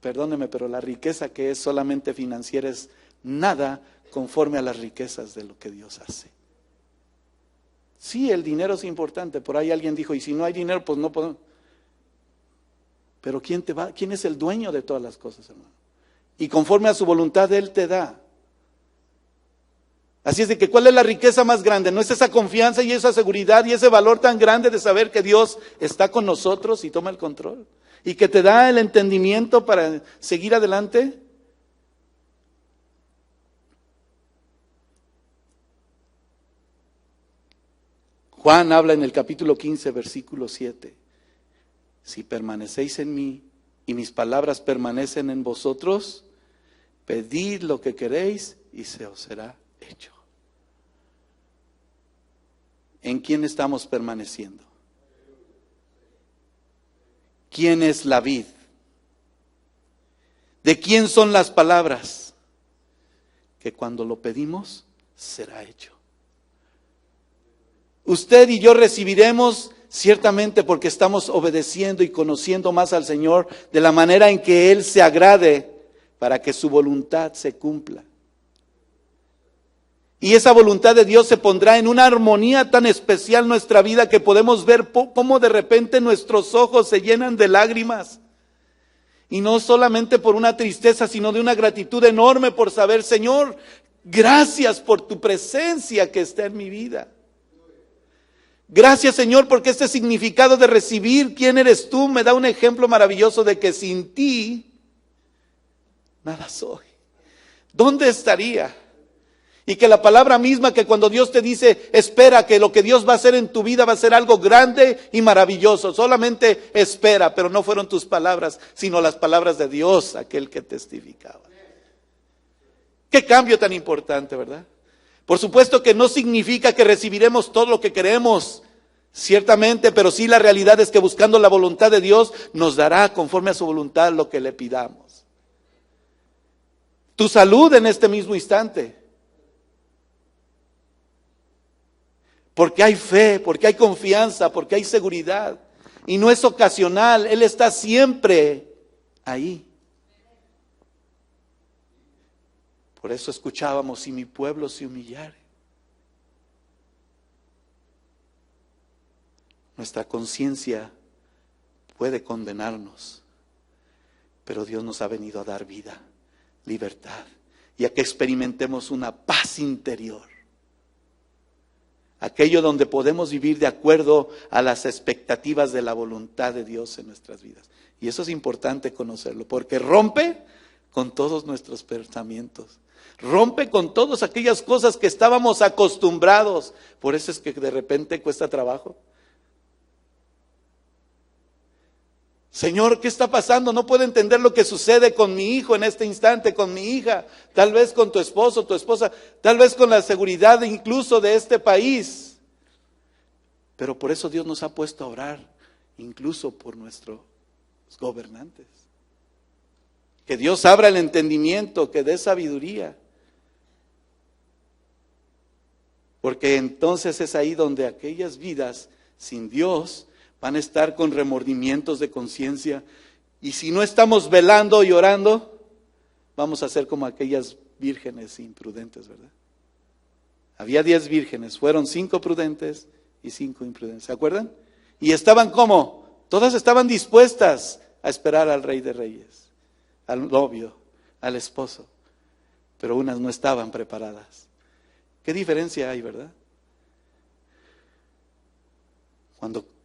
Perdóneme, pero la riqueza que es solamente financiera es nada conforme a las riquezas de lo que Dios hace. Sí, el dinero es importante. Por ahí alguien dijo, y si no hay dinero, pues no podemos. Pero ¿quién es el dueño de todas las cosas, hermano? Y conforme a su voluntad, Él te da. Así es de que, ¿cuál es la riqueza más grande? ¿No es esa confianza y esa seguridad y ese valor tan grande de saber que Dios está con nosotros y toma el control? Y que te da el entendimiento para seguir adelante. Juan habla en el capítulo 15, versículo 7. Si permanecéis en mí y mis palabras permanecen en vosotros, pedid lo que queréis y se os será hecho. ¿En quién estamos permaneciendo? ¿Quién es la vid? ¿De quién son las palabras? Que cuando lo pedimos, será hecho. Usted y yo recibiremos ciertamente porque estamos obedeciendo y conociendo más al Señor de la manera en que Él se agrade para que su voluntad se cumpla. Y esa voluntad de Dios se pondrá en una armonía tan especial en nuestra vida que podemos ver cómo de repente nuestros ojos se llenan de lágrimas. Y no solamente por una tristeza, sino de una gratitud enorme por saber, Señor, gracias por tu presencia que está en mi vida. Gracias, Señor, porque este significado de recibir quién eres tú me da un ejemplo maravilloso de que sin ti nada soy. ¿Dónde estaría? Y que la palabra misma que cuando Dios te dice, espera que lo que Dios va a hacer en tu vida va a ser algo grande y maravilloso. Solamente espera, pero no fueron tus palabras, sino las palabras de Dios, aquel que testificaba. Qué cambio tan importante, ¿verdad? Por supuesto que no significa que recibiremos todo lo que queremos, ciertamente, pero sí la realidad es que buscando la voluntad de Dios nos dará conforme a su voluntad lo que le pidamos. Tu salud en este mismo instante. Porque hay fe, porque hay confianza, porque hay seguridad. Y no es ocasional, Él está siempre ahí. Por eso escuchábamos, si mi pueblo se humillare. Nuestra conciencia puede condenarnos, pero Dios nos ha venido a dar vida, libertad, y a que experimentemos una paz interior. Aquello donde podemos vivir de acuerdo a las expectativas de la voluntad de Dios en nuestras vidas. Y eso es importante conocerlo, porque rompe con todos nuestros pensamientos. Rompe con todas aquellas cosas que estábamos acostumbrados. Por eso es que de repente cuesta trabajo. Señor, ¿qué está pasando? No puedo entender lo que sucede con mi hijo en este instante, con mi hija, tal vez con tu esposo, tu esposa, tal vez con la seguridad incluso de este país. Pero por eso Dios nos ha puesto a orar, incluso por nuestros gobernantes. Que Dios abra el entendimiento, que dé sabiduría. Porque entonces es ahí donde aquellas vidas sin Dios van a estar con remordimientos de conciencia. Y si no estamos velando y orando, vamos a ser como aquellas vírgenes imprudentes, ¿verdad? Había 10 vírgenes, fueron 5 prudentes y 5 imprudentes, ¿se acuerdan? Y estaban como, todas estaban dispuestas a esperar al Rey de Reyes, al novio, al esposo, pero unas no estaban preparadas. ¿Qué diferencia hay, verdad?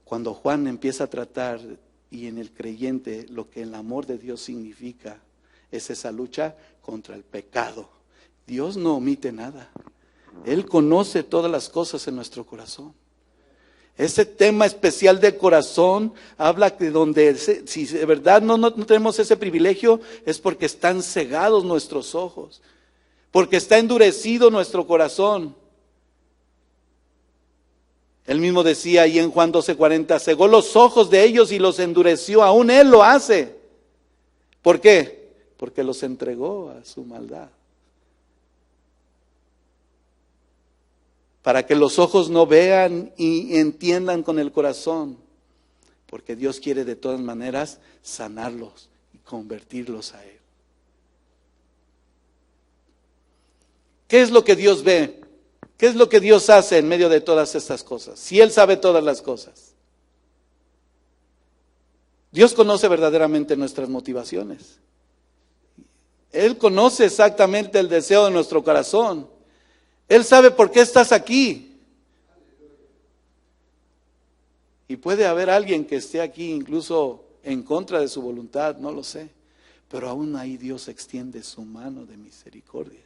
Cuando Juan empieza a tratar, y en el creyente, lo que el amor de Dios significa, es esa lucha contra el pecado. Dios no omite nada. Él conoce todas las cosas en nuestro corazón. Ese tema especial del corazón habla de donde, si de verdad no tenemos ese privilegio, es porque están cegados nuestros ojos, porque está endurecido nuestro corazón. Él mismo decía ahí en Juan 12:40, cegó los ojos de ellos y los endureció, aún Él lo hace. ¿Por qué? Porque los entregó a su maldad. Para que los ojos no vean y entiendan con el corazón. Porque Dios quiere de todas maneras sanarlos y convertirlos a Él. ¿Qué es lo que Dios ve? ¿Qué es lo que Dios hace en medio de todas estas cosas? Si Él sabe todas las cosas. Dios conoce verdaderamente nuestras motivaciones. Él conoce exactamente el deseo de nuestro corazón. Él sabe por qué estás aquí. Y puede haber alguien que esté aquí incluso en contra de su voluntad, no lo sé. Pero aún ahí Dios extiende su mano de misericordia.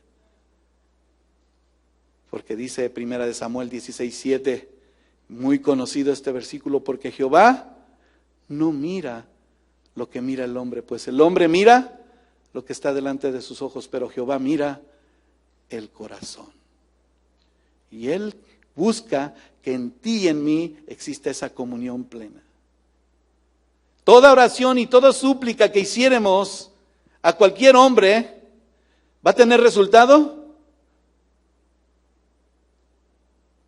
Porque dice 1 Samuel 16:7, muy conocido este versículo, porque Jehová no mira lo que mira el hombre, pues el hombre mira lo que está delante de sus ojos, pero Jehová mira el corazón. Y Él busca que en ti y en mí exista esa comunión plena. Toda oración y toda súplica que hiciéramos a cualquier hombre, ¿va a tener resultado?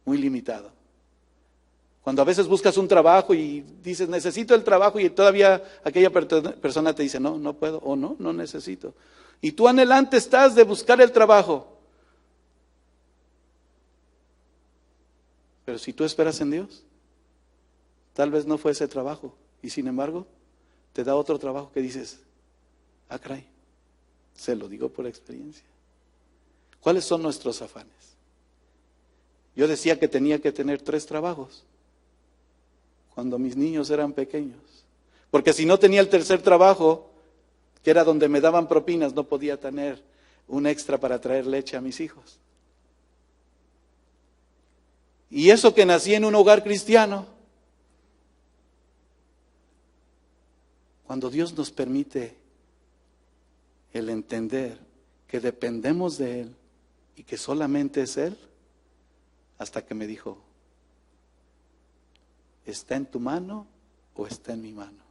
Muy limitado. Cuando a veces buscas un trabajo y dices, necesito el trabajo, y todavía aquella persona te dice, no puedo, o no necesito. Y tú anhelante estás de buscar el trabajo. Pero si tú esperas en Dios, tal vez no fue ese trabajo. Y sin embargo, te da otro trabajo que dices, caray, se lo digo por experiencia. ¿Cuáles son nuestros afanes? Yo decía que tenía que tener 3 trabajos cuando mis niños eran pequeños. Porque si no tenía el tercer trabajo, que era donde me daban propinas, no podía tener un extra para traer leche a mis hijos. Y eso que nací en un hogar cristiano, cuando Dios nos permite el entender que dependemos de Él y que solamente es Él, hasta que me dijo, ¿está en tu mano o está en mi mano?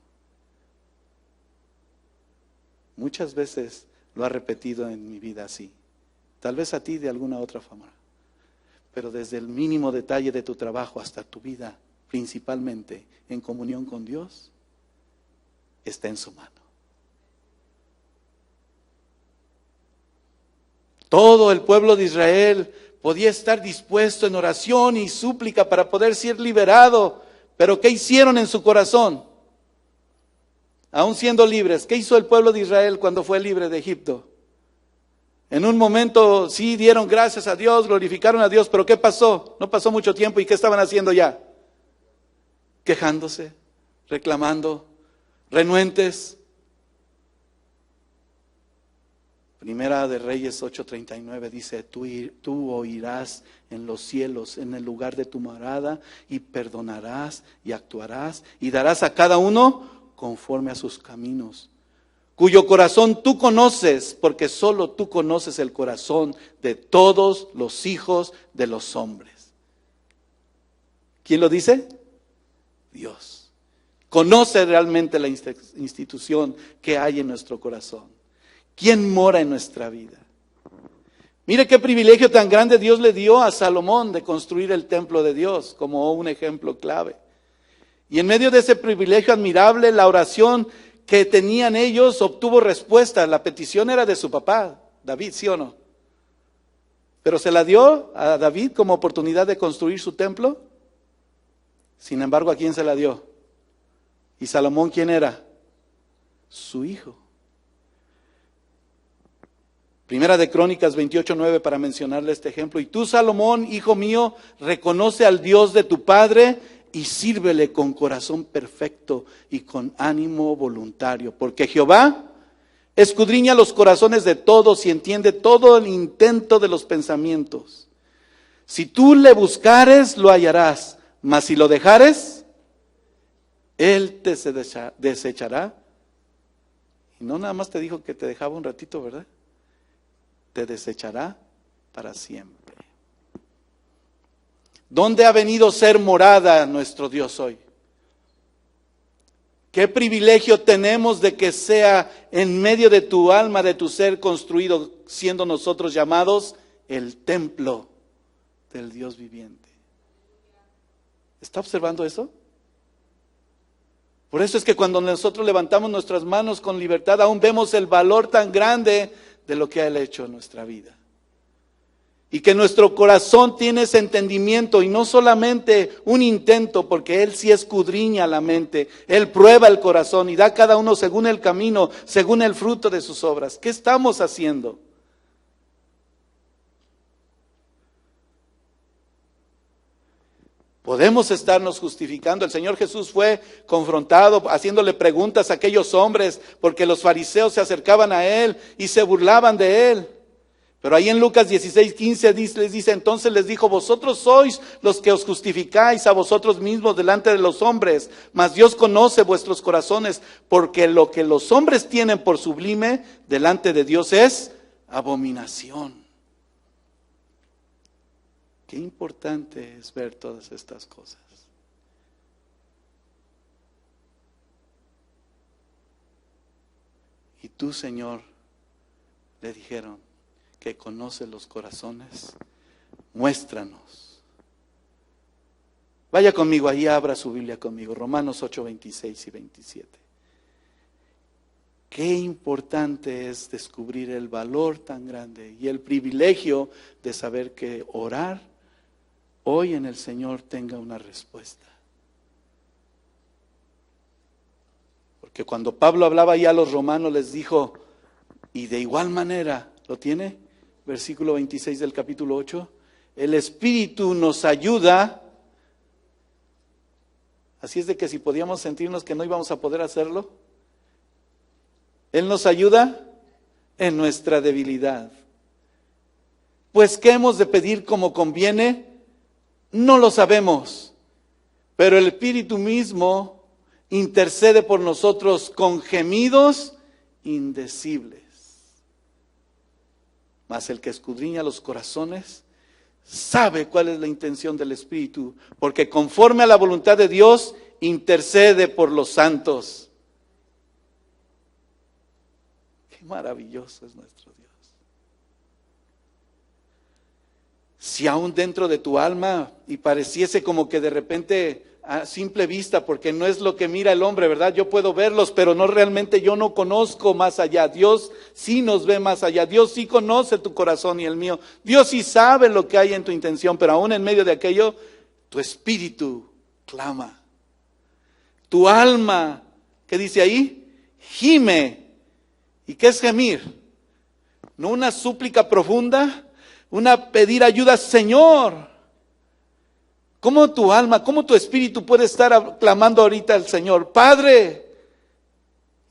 Muchas veces lo ha repetido en mi vida así, tal vez a ti de alguna otra forma. Pero desde el mínimo detalle de tu trabajo hasta tu vida, principalmente en comunión con Dios, está en su mano. Todo el pueblo de Israel podía estar dispuesto en oración y súplica para poder ser liberado, pero ¿qué hicieron en su corazón? Aún siendo libres, ¿qué hizo el pueblo de Israel cuando fue libre de Egipto? En un momento sí dieron gracias a Dios, glorificaron a Dios, pero ¿qué pasó? No pasó mucho tiempo, ¿y qué estaban haciendo ya? Quejándose, reclamando, renuentes. Primera de Reyes 8:39 dice, tú oirás en los cielos, en el lugar de tu morada, y perdonarás y actuarás, y darás a cada uno conforme a sus caminos, cuyo corazón tú conoces, porque solo tú conoces el corazón de todos los hijos de los hombres. ¿Quién lo dice? Dios. Conoce realmente la institución que hay en nuestro corazón. ¿Quién mora en nuestra vida? Mire qué privilegio tan grande Dios le dio a Salomón de construir el templo de Dios como un ejemplo clave. Y en medio de ese privilegio admirable, la oración que tenían ellos obtuvo respuesta. La petición era de su papá, David, ¿sí o no? Pero se la dio a David como oportunidad de construir su templo. Sin embargo, ¿a quién se la dio? ¿Y Salomón quién era? Su hijo. Primera de Crónicas 28:9 para mencionarle este ejemplo. Y tú, Salomón, hijo mío, reconoce al Dios de tu padre y sírvele con corazón perfecto y con ánimo voluntario. Porque Jehová escudriña los corazones de todos y entiende todo el intento de los pensamientos. Si tú le buscares, lo hallarás, mas si lo dejares, Él te desechará. Y no nada más te dijo que te dejaba un ratito, ¿verdad? Te desechará para siempre. ¿Dónde ha venido a ser morada nuestro Dios hoy? Qué privilegio tenemos de que sea en medio de tu alma, de tu ser construido, siendo nosotros llamados el templo del Dios viviente. ¿Está observando eso? Por eso es que cuando nosotros levantamos nuestras manos con libertad, aún vemos el valor tan grande de lo que Él ha hecho en nuestra vida. Y que nuestro corazón tiene ese entendimiento y no solamente un intento, porque Él sí escudriña la mente, Él prueba el corazón y da a cada uno según el camino, según el fruto de sus obras. ¿Qué estamos haciendo? Podemos estarnos justificando. El Señor Jesús fue confrontado haciéndole preguntas a aquellos hombres porque los fariseos se acercaban a Él y se burlaban de Él. Pero ahí en Lucas 16:15 les dice, entonces les dijo, vosotros sois los que os justificáis a vosotros mismos delante de los hombres, mas Dios conoce vuestros corazones, porque lo que los hombres tienen por sublime delante de Dios es abominación. Qué importante es ver todas estas cosas. Y tú, Señor, le dijeron que conoces los corazones, muéstranos. Vaya conmigo, ahí abra su Biblia conmigo, Romanos 8, 26 y 27. Qué importante es descubrir el valor tan grande y el privilegio de saber que orar hoy en el Señor tenga una respuesta. Porque cuando Pablo hablaba ya a los romanos les dijo, y de igual manera, ¿lo tiene? Versículo 26 del capítulo 8, el Espíritu nos ayuda. Así es de que si podíamos sentirnos que no íbamos a poder hacerlo, Él nos ayuda en nuestra debilidad. Pues ¿qué hemos de pedir como conviene? No lo sabemos, pero el Espíritu mismo intercede por nosotros con gemidos indecibles. Mas el que escudriña los corazones sabe cuál es la intención del Espíritu, porque conforme a la voluntad de Dios intercede por los santos. Qué maravilloso es nuestro Dios. Si aún dentro de tu alma y pareciese como que de repente a simple vista, porque no es lo que mira el hombre, ¿verdad? Yo puedo verlos, pero no realmente, yo no conozco más allá. Dios sí nos ve más allá. Dios sí conoce tu corazón y el mío. Dios sí sabe lo que hay en tu intención, pero aún en medio de aquello, tu espíritu clama. Tu alma, ¿qué dice ahí? Gime. ¿Y qué es gemir? No una súplica profunda, una pedir ayuda, Señor. ¿Cómo tu alma, cómo tu espíritu puede estar clamando ahorita al Señor? Padre.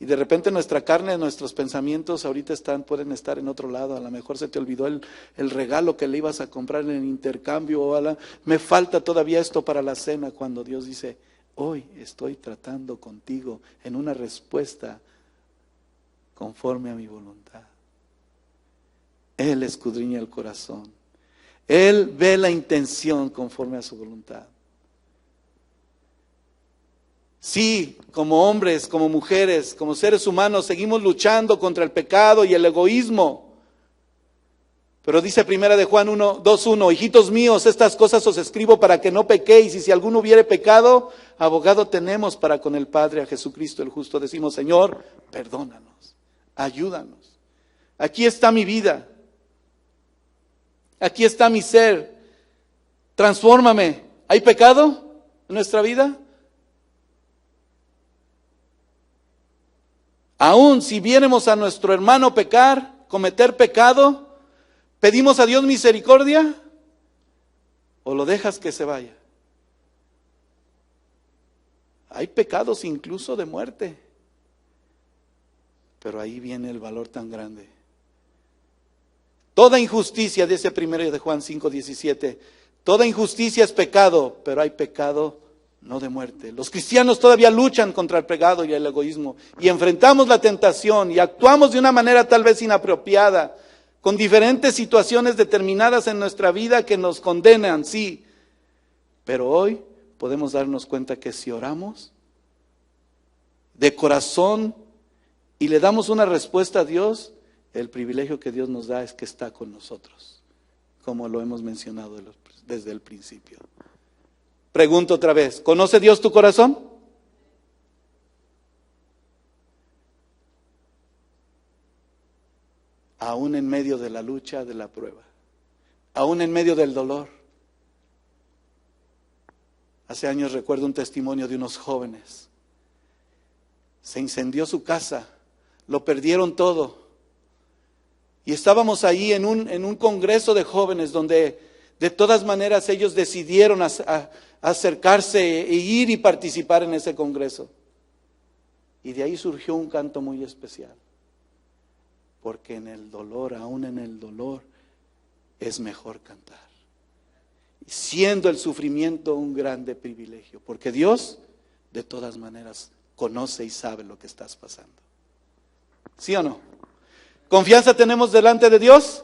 Y de repente nuestra carne, nuestros pensamientos ahorita pueden estar en otro lado. A lo mejor se te olvidó el regalo que le ibas a comprar en el intercambio. O me falta todavía esto para la cena. Cuando Dios dice, hoy estoy tratando contigo en una respuesta conforme a mi voluntad. Él escudriña el corazón. Él ve la intención conforme a su voluntad. Sí, como hombres, como mujeres, como seres humanos, seguimos luchando contra el pecado y el egoísmo. Pero dice primera de Juan 2:1, hijitos míos, estas cosas os escribo para que no pequéis, y si alguno hubiere pecado, abogado tenemos para con el Padre, a Jesucristo el justo. Decimos, Señor, perdónanos, ayúdanos. Aquí está mi vida. Aquí está mi ser. Transfórmame. ¿Hay pecado en nuestra vida? Aún si viéramos a nuestro hermano pecar, cometer pecado, ¿pedimos a Dios misericordia? ¿O lo dejas que se vaya? Hay pecados incluso de muerte. Pero ahí viene el valor tan grande. Toda injusticia, dice primero de Juan 5:17, toda injusticia es pecado, pero hay pecado no de muerte. Los cristianos todavía luchan contra el pecado y el egoísmo y enfrentamos la tentación y actuamos de una manera tal vez inapropiada, con diferentes situaciones determinadas en nuestra vida que nos condenan, sí. Pero hoy podemos darnos cuenta que si oramos de corazón y le damos una respuesta a Dios, el privilegio que Dios nos da es que está con nosotros, como lo hemos mencionado desde el principio. Pregunto otra vez, ¿conoce Dios tu corazón? Aún en medio de la lucha, de la prueba, aún en medio del dolor. Hace años recuerdo un testimonio de unos jóvenes. Se incendió su casa, lo perdieron todo. Y estábamos ahí en un congreso de jóvenes donde de todas maneras ellos decidieron acercarse e ir y participar en ese congreso. Y de ahí surgió un canto muy especial. Porque en el dolor, aún en el dolor, es mejor cantar. Y siendo el sufrimiento un grande privilegio. Porque Dios, de todas maneras, conoce y sabe lo que estás pasando. ¿Sí o no? ¿Confianza tenemos delante de Dios?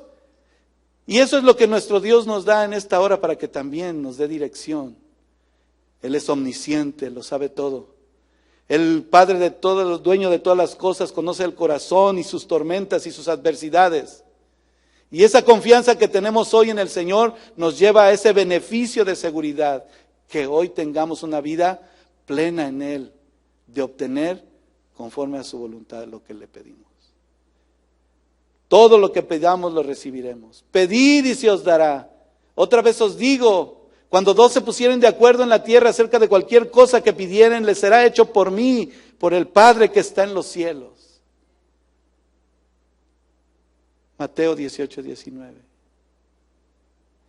Y eso es lo que nuestro Dios nos da en esta hora para que también nos dé dirección. Él es omnisciente, lo sabe todo. El Padre de todos, el dueño de todas las cosas, conoce el corazón y sus tormentas y sus adversidades. Y esa confianza que tenemos hoy en el Señor nos lleva a ese beneficio de seguridad, que hoy tengamos una vida plena en Él, de obtener conforme a su voluntad lo que le pedimos. Todo lo que pidamos lo recibiremos. Pedid y se os dará. Otra vez os digo, cuando dos se pusieren de acuerdo en la tierra acerca de cualquier cosa que pidieren, les será hecho por mí, por el Padre que está en los cielos. Mateo 18:19.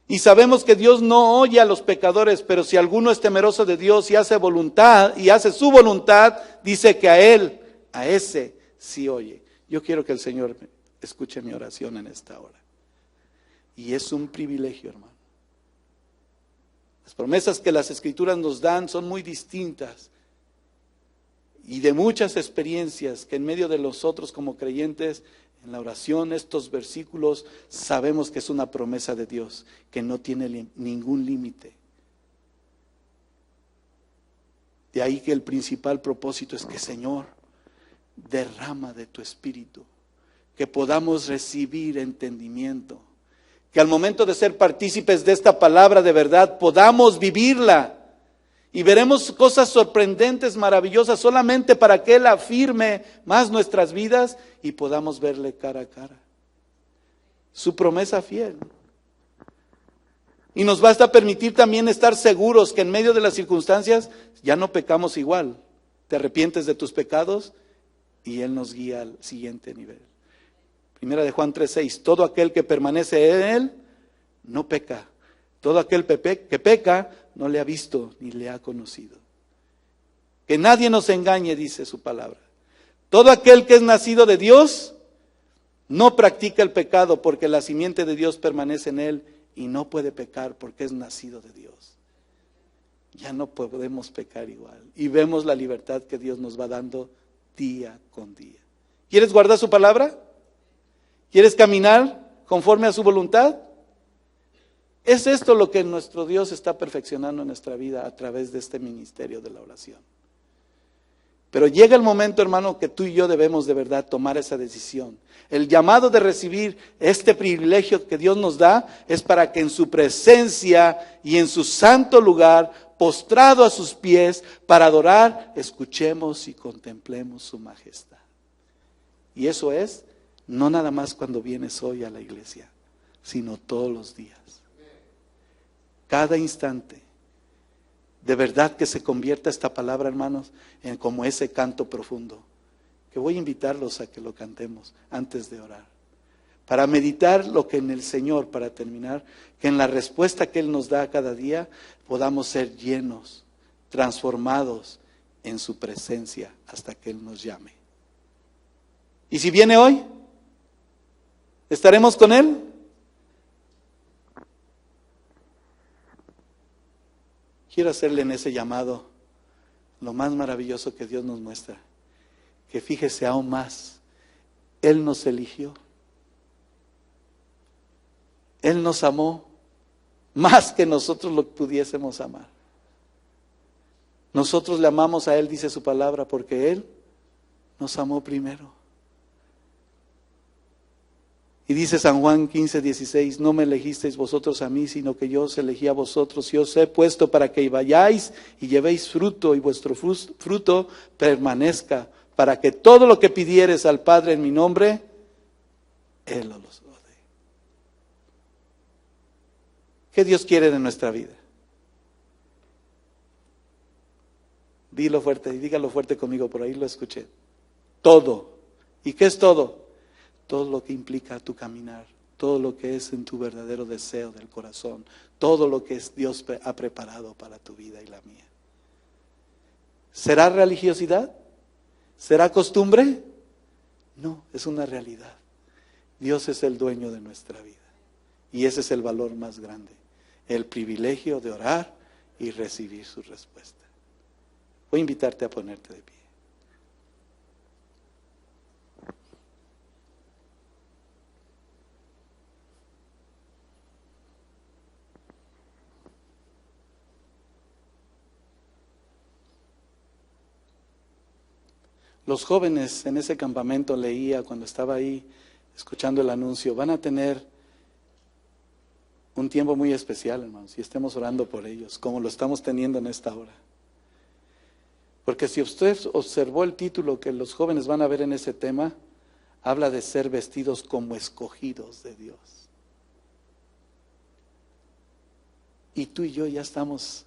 Y sabemos que Dios no oye a los pecadores, pero si alguno es temeroso de Dios y hace voluntad, y hace su voluntad, dice que a él, a ese, sí oye. Yo quiero que el Señor escuche mi oración en esta hora. Y es un privilegio, hermano. Las promesas que las Escrituras nos dan son muy distintas. Y de muchas experiencias que en medio de nosotros como creyentes, en la oración, estos versículos, sabemos que es una promesa de Dios, que no tiene ningún límite. De ahí que el principal propósito es que, Señor, derrama de tu Espíritu, que podamos recibir entendimiento, que al momento de ser partícipes de esta palabra de verdad, podamos vivirla. Y veremos cosas sorprendentes, maravillosas, solamente para que Él afirme más nuestras vidas y podamos verle cara a cara. Su promesa fiel. Y nos basta permitir también estar seguros que en medio de las circunstancias ya no pecamos igual. Te arrepientes de tus pecados y Él nos guía al siguiente nivel. Primera de Juan 3:6, todo aquel que permanece en Él no peca. Todo aquel que peca no le ha visto ni le ha conocido. Que nadie nos engañe, dice su palabra. Todo aquel que es nacido de Dios no practica el pecado, porque la simiente de Dios permanece en él y no puede pecar porque es nacido de Dios. Ya no podemos pecar igual. Y vemos la libertad que Dios nos va dando día con día. ¿Quieres guardar su palabra? ¿Quieres caminar conforme a su voluntad? Es esto lo que nuestro Dios está perfeccionando en nuestra vida a través de este ministerio de la oración. Pero llega el momento, hermano, que tú y yo debemos de verdad tomar esa decisión. El llamado de recibir este privilegio que Dios nos da es para que en su presencia y en su santo lugar, postrado a sus pies, para adorar, escuchemos y contemplemos su majestad. Y eso es no nada más cuando vienes hoy a la iglesia, sino todos los días. Cada instante, de verdad que se convierta esta palabra, hermanos, en como ese canto profundo, que voy a invitarlos a que lo cantemos antes de orar, para meditar lo que en el Señor, para terminar, que en la respuesta que Él nos da cada día, podamos ser llenos, transformados en su presencia hasta que Él nos llame. Y si viene hoy, ¿estaremos con Él? Quiero hacerle en ese llamado lo más maravilloso que Dios nos muestra. Que fíjese aún más, Él nos eligió. Él nos amó más que nosotros lo pudiésemos amar. Nosotros le amamos a Él, dice su palabra, porque Él nos amó primero. Y dice San Juan 15:16, no me elegisteis vosotros a mí, sino que yo os elegí a vosotros y os he puesto para que vayáis y llevéis fruto y vuestro fruto permanezca, para que todo lo que pidieres al Padre en mi nombre, Él os lo dé. ¿Qué Dios quiere de nuestra vida? Dilo fuerte y dígalo fuerte conmigo, por ahí lo escuché. Todo. ¿Y qué es todo? Todo lo que implica tu caminar, todo lo que es en tu verdadero deseo del corazón, todo lo que Dios ha preparado para tu vida y la mía. ¿Será religiosidad? ¿Será costumbre? No, es una realidad. Dios es el dueño de nuestra vida y ese es el valor más grande, el privilegio de orar y recibir su respuesta. Voy a invitarte a ponerte de pie. Los jóvenes en ese campamento, leía cuando estaba ahí escuchando el anuncio, van a tener un tiempo muy especial, hermanos, y estemos orando por ellos, como lo estamos teniendo en esta hora. Porque si usted observó el título que los jóvenes van a ver en ese tema, habla de ser vestidos como escogidos de Dios. Y tú y yo ya estamos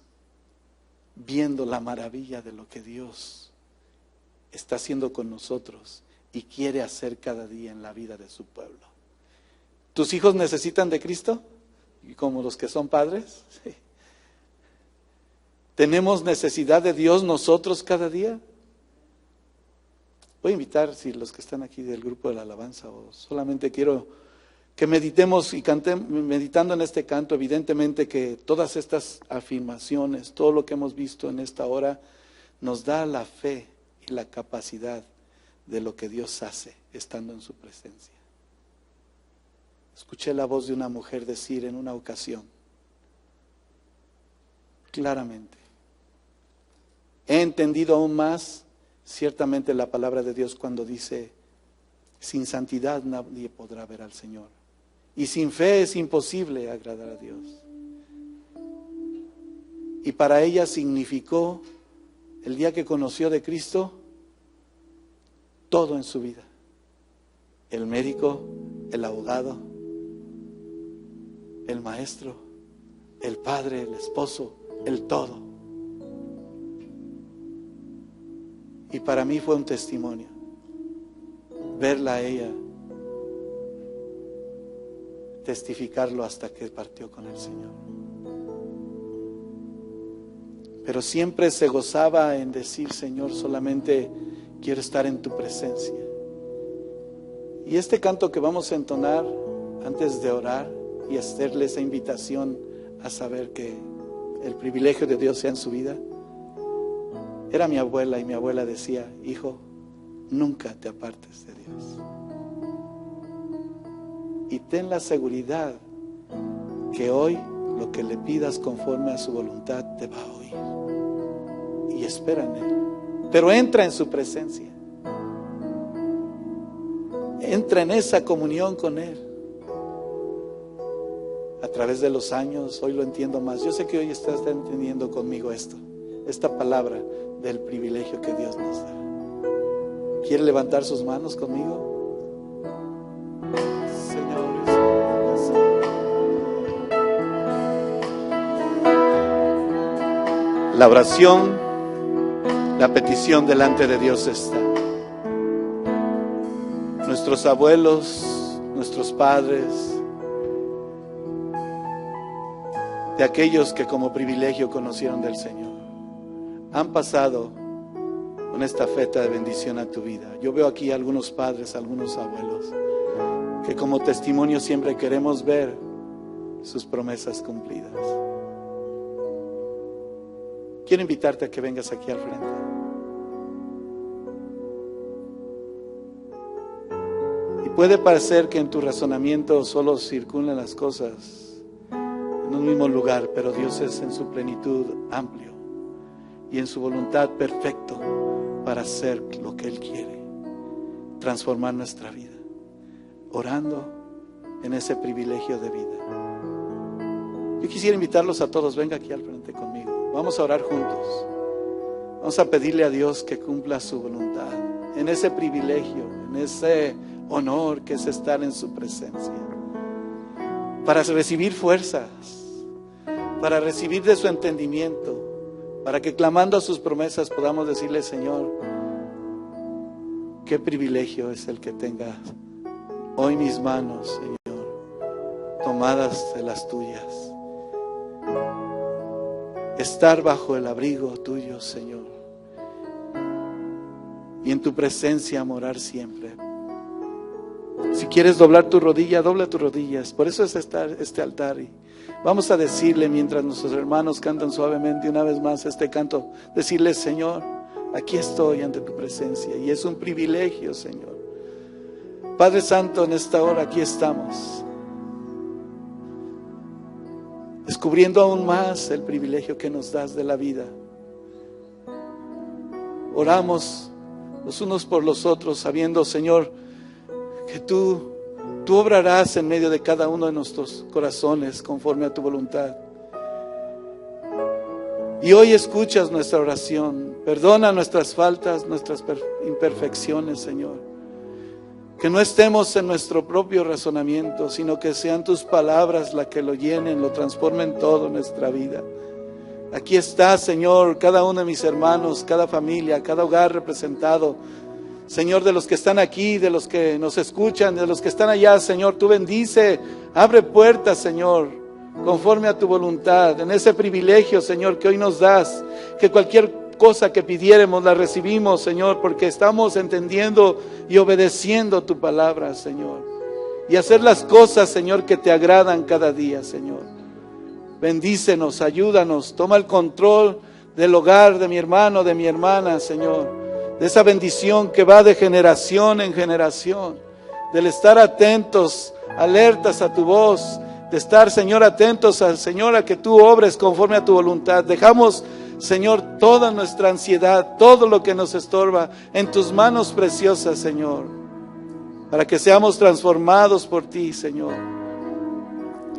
viendo la maravilla de lo que Dios está haciendo con nosotros y quiere hacer cada día en la vida de su pueblo. ¿Tus hijos necesitan de Cristo? Y como los que son padres, sí. ¿Tenemos necesidad de Dios nosotros cada día? Voy a invitar, si los que están aquí del grupo de la alabanza, o solamente quiero que meditemos y cantemos, meditando en este canto, evidentemente que todas estas afirmaciones, todo lo que hemos visto en esta hora, nos da la fe y la capacidad de lo que Dios hace estando en su presencia. Escuché la voz de una mujer decir en una ocasión, claramente, he entendido aún más ciertamente la palabra de Dios cuando dice, sin santidad nadie podrá ver al Señor. Y sin fe es imposible agradar a Dios. Y para ella significó, el día que conoció de Cristo, todo en su vida. El médico, el abogado, el maestro, el padre, el esposo, el todo. Y para mí fue un testimonio verla a ella testificarlo hasta que partió con el Señor. Pero siempre se gozaba en decir, Señor, solamente quiero estar en tu presencia. Y este canto que vamos a entonar antes de orar y hacerle esa invitación a saber que el privilegio de Dios sea en su vida, era mi abuela, y mi abuela decía, hijo, nunca te apartes de Dios. Y ten la seguridad que hoy lo que le pidas conforme a su voluntad te va a oír. Y espera en Él. Pero entra en su presencia. Entra en esa comunión con Él. A través de los años, hoy lo entiendo más. Yo sé que hoy estás entendiendo conmigo esta palabra del privilegio que Dios nos da. ¿Quiere levantar sus manos conmigo? Señor, la oración, la petición delante de Dios está. Nuestros abuelos, nuestros padres, de aquellos que como privilegio conocieron del Señor, han pasado con esta feta de bendición a tu vida. Yo veo aquí algunos padres, algunos abuelos, que como testimonio siempre queremos ver sus promesas cumplidas. Quiero invitarte a que vengas aquí al frente. Y puede parecer que en tu razonamiento solo circulan las cosas en un mismo lugar, pero Dios es en su plenitud amplio y en su voluntad perfecto para hacer lo que Él quiere, transformar nuestra vida, orando en ese privilegio de vida. Yo quisiera invitarlos a todos, venga aquí al frente conmigo, vamos a orar juntos, vamos a pedirle a Dios que cumpla su voluntad, en ese privilegio, en ese honor que es estar en su presencia, para recibir fuerzas, para recibir de su entendimiento, para que clamando a sus promesas podamos decirle, Señor, qué privilegio es el que tenga hoy mis manos, Señor, tomadas de las tuyas. Estar bajo el abrigo tuyo, Señor, y en tu presencia morar siempre. Si quieres doblar tu rodilla, dobla tus rodillas. Por eso es este altar. Y vamos a decirle, mientras nuestros hermanos cantan suavemente una vez más este canto, decirle, Señor, aquí estoy ante tu presencia. Y es un privilegio, Señor. Padre Santo, en esta hora aquí estamos, descubriendo aún más el privilegio que nos das de la vida. Oramos los unos por los otros, sabiendo, Señor, que tú obrarás en medio de cada uno de nuestros corazones conforme a tu voluntad. Y hoy escuchas nuestra oración. Perdona nuestras faltas, nuestras imperfecciones, Señor. Que no estemos en nuestro propio razonamiento, sino que sean tus palabras las que lo llenen, lo transformen todo en nuestra vida. Aquí está, Señor, cada uno de mis hermanos, cada familia, cada hogar representado. Señor, de los que están aquí, de los que nos escuchan, de los que están allá, Señor, tú bendice, abre puertas, Señor, conforme a tu voluntad, en ese privilegio, Señor, que hoy nos das, que cualquier cosa que pidiéramos la recibimos, Señor, porque estamos entendiendo y obedeciendo tu palabra, Señor, y hacer las cosas, Señor, que te agradan cada día, Señor. Bendícenos, ayúdanos, toma el control del hogar de mi hermano, de mi hermana, Señor, de esa bendición que va de generación en generación, del estar atentos, alertas a tu voz, de estar, Señor, atentos al Señor, a que tú obres conforme a tu voluntad. Dejamos, Señor, toda nuestra ansiedad, todo lo que nos estorba, en tus manos preciosas, Señor, para que seamos transformados por ti, Señor.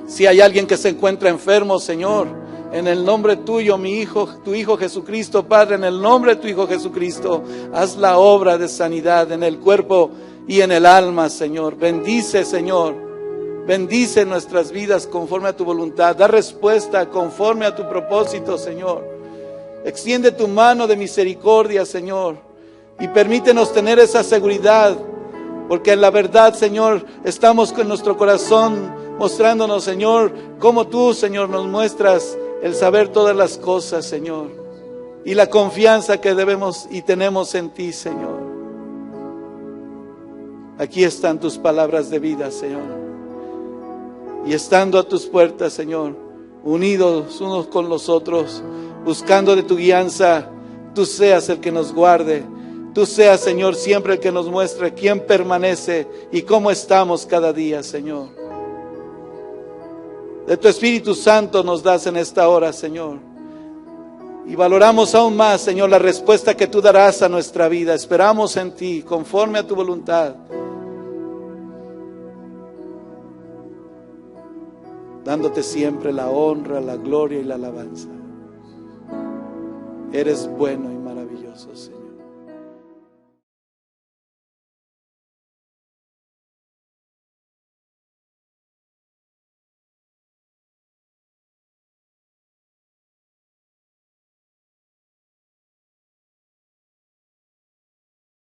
Si hay alguien que se encuentra enfermo, Señor, en el nombre tuyo, mi Hijo, tu Hijo Jesucristo, Padre, en el nombre de tu Hijo Jesucristo, haz la obra de sanidad en el cuerpo y en el alma, Señor. Bendice, Señor. Bendice nuestras vidas conforme a tu voluntad. Da respuesta conforme a tu propósito, Señor. Extiende tu mano de misericordia, Señor, y permítenos tener esa seguridad, porque en la verdad, Señor, estamos con nuestro corazón mostrándonos, Señor, cómo tú, Señor, nos muestras el saber todas las cosas, Señor, y la confianza que debemos y tenemos en ti, Señor. Aquí están tus palabras de vida, Señor. Y estando a tus puertas, Señor, unidos unos con los otros, buscando de tu guianza, tú seas el que nos guarde. Tú seas, Señor, siempre el que nos muestre quién permanece y cómo estamos cada día, Señor. De tu Espíritu Santo nos das en esta hora, Señor. Y valoramos aún más, Señor, la respuesta que tú darás a nuestra vida. Esperamos en ti, conforme a tu voluntad. Dándote siempre la honra, la gloria y la alabanza. Eres bueno y maravilloso, Señor.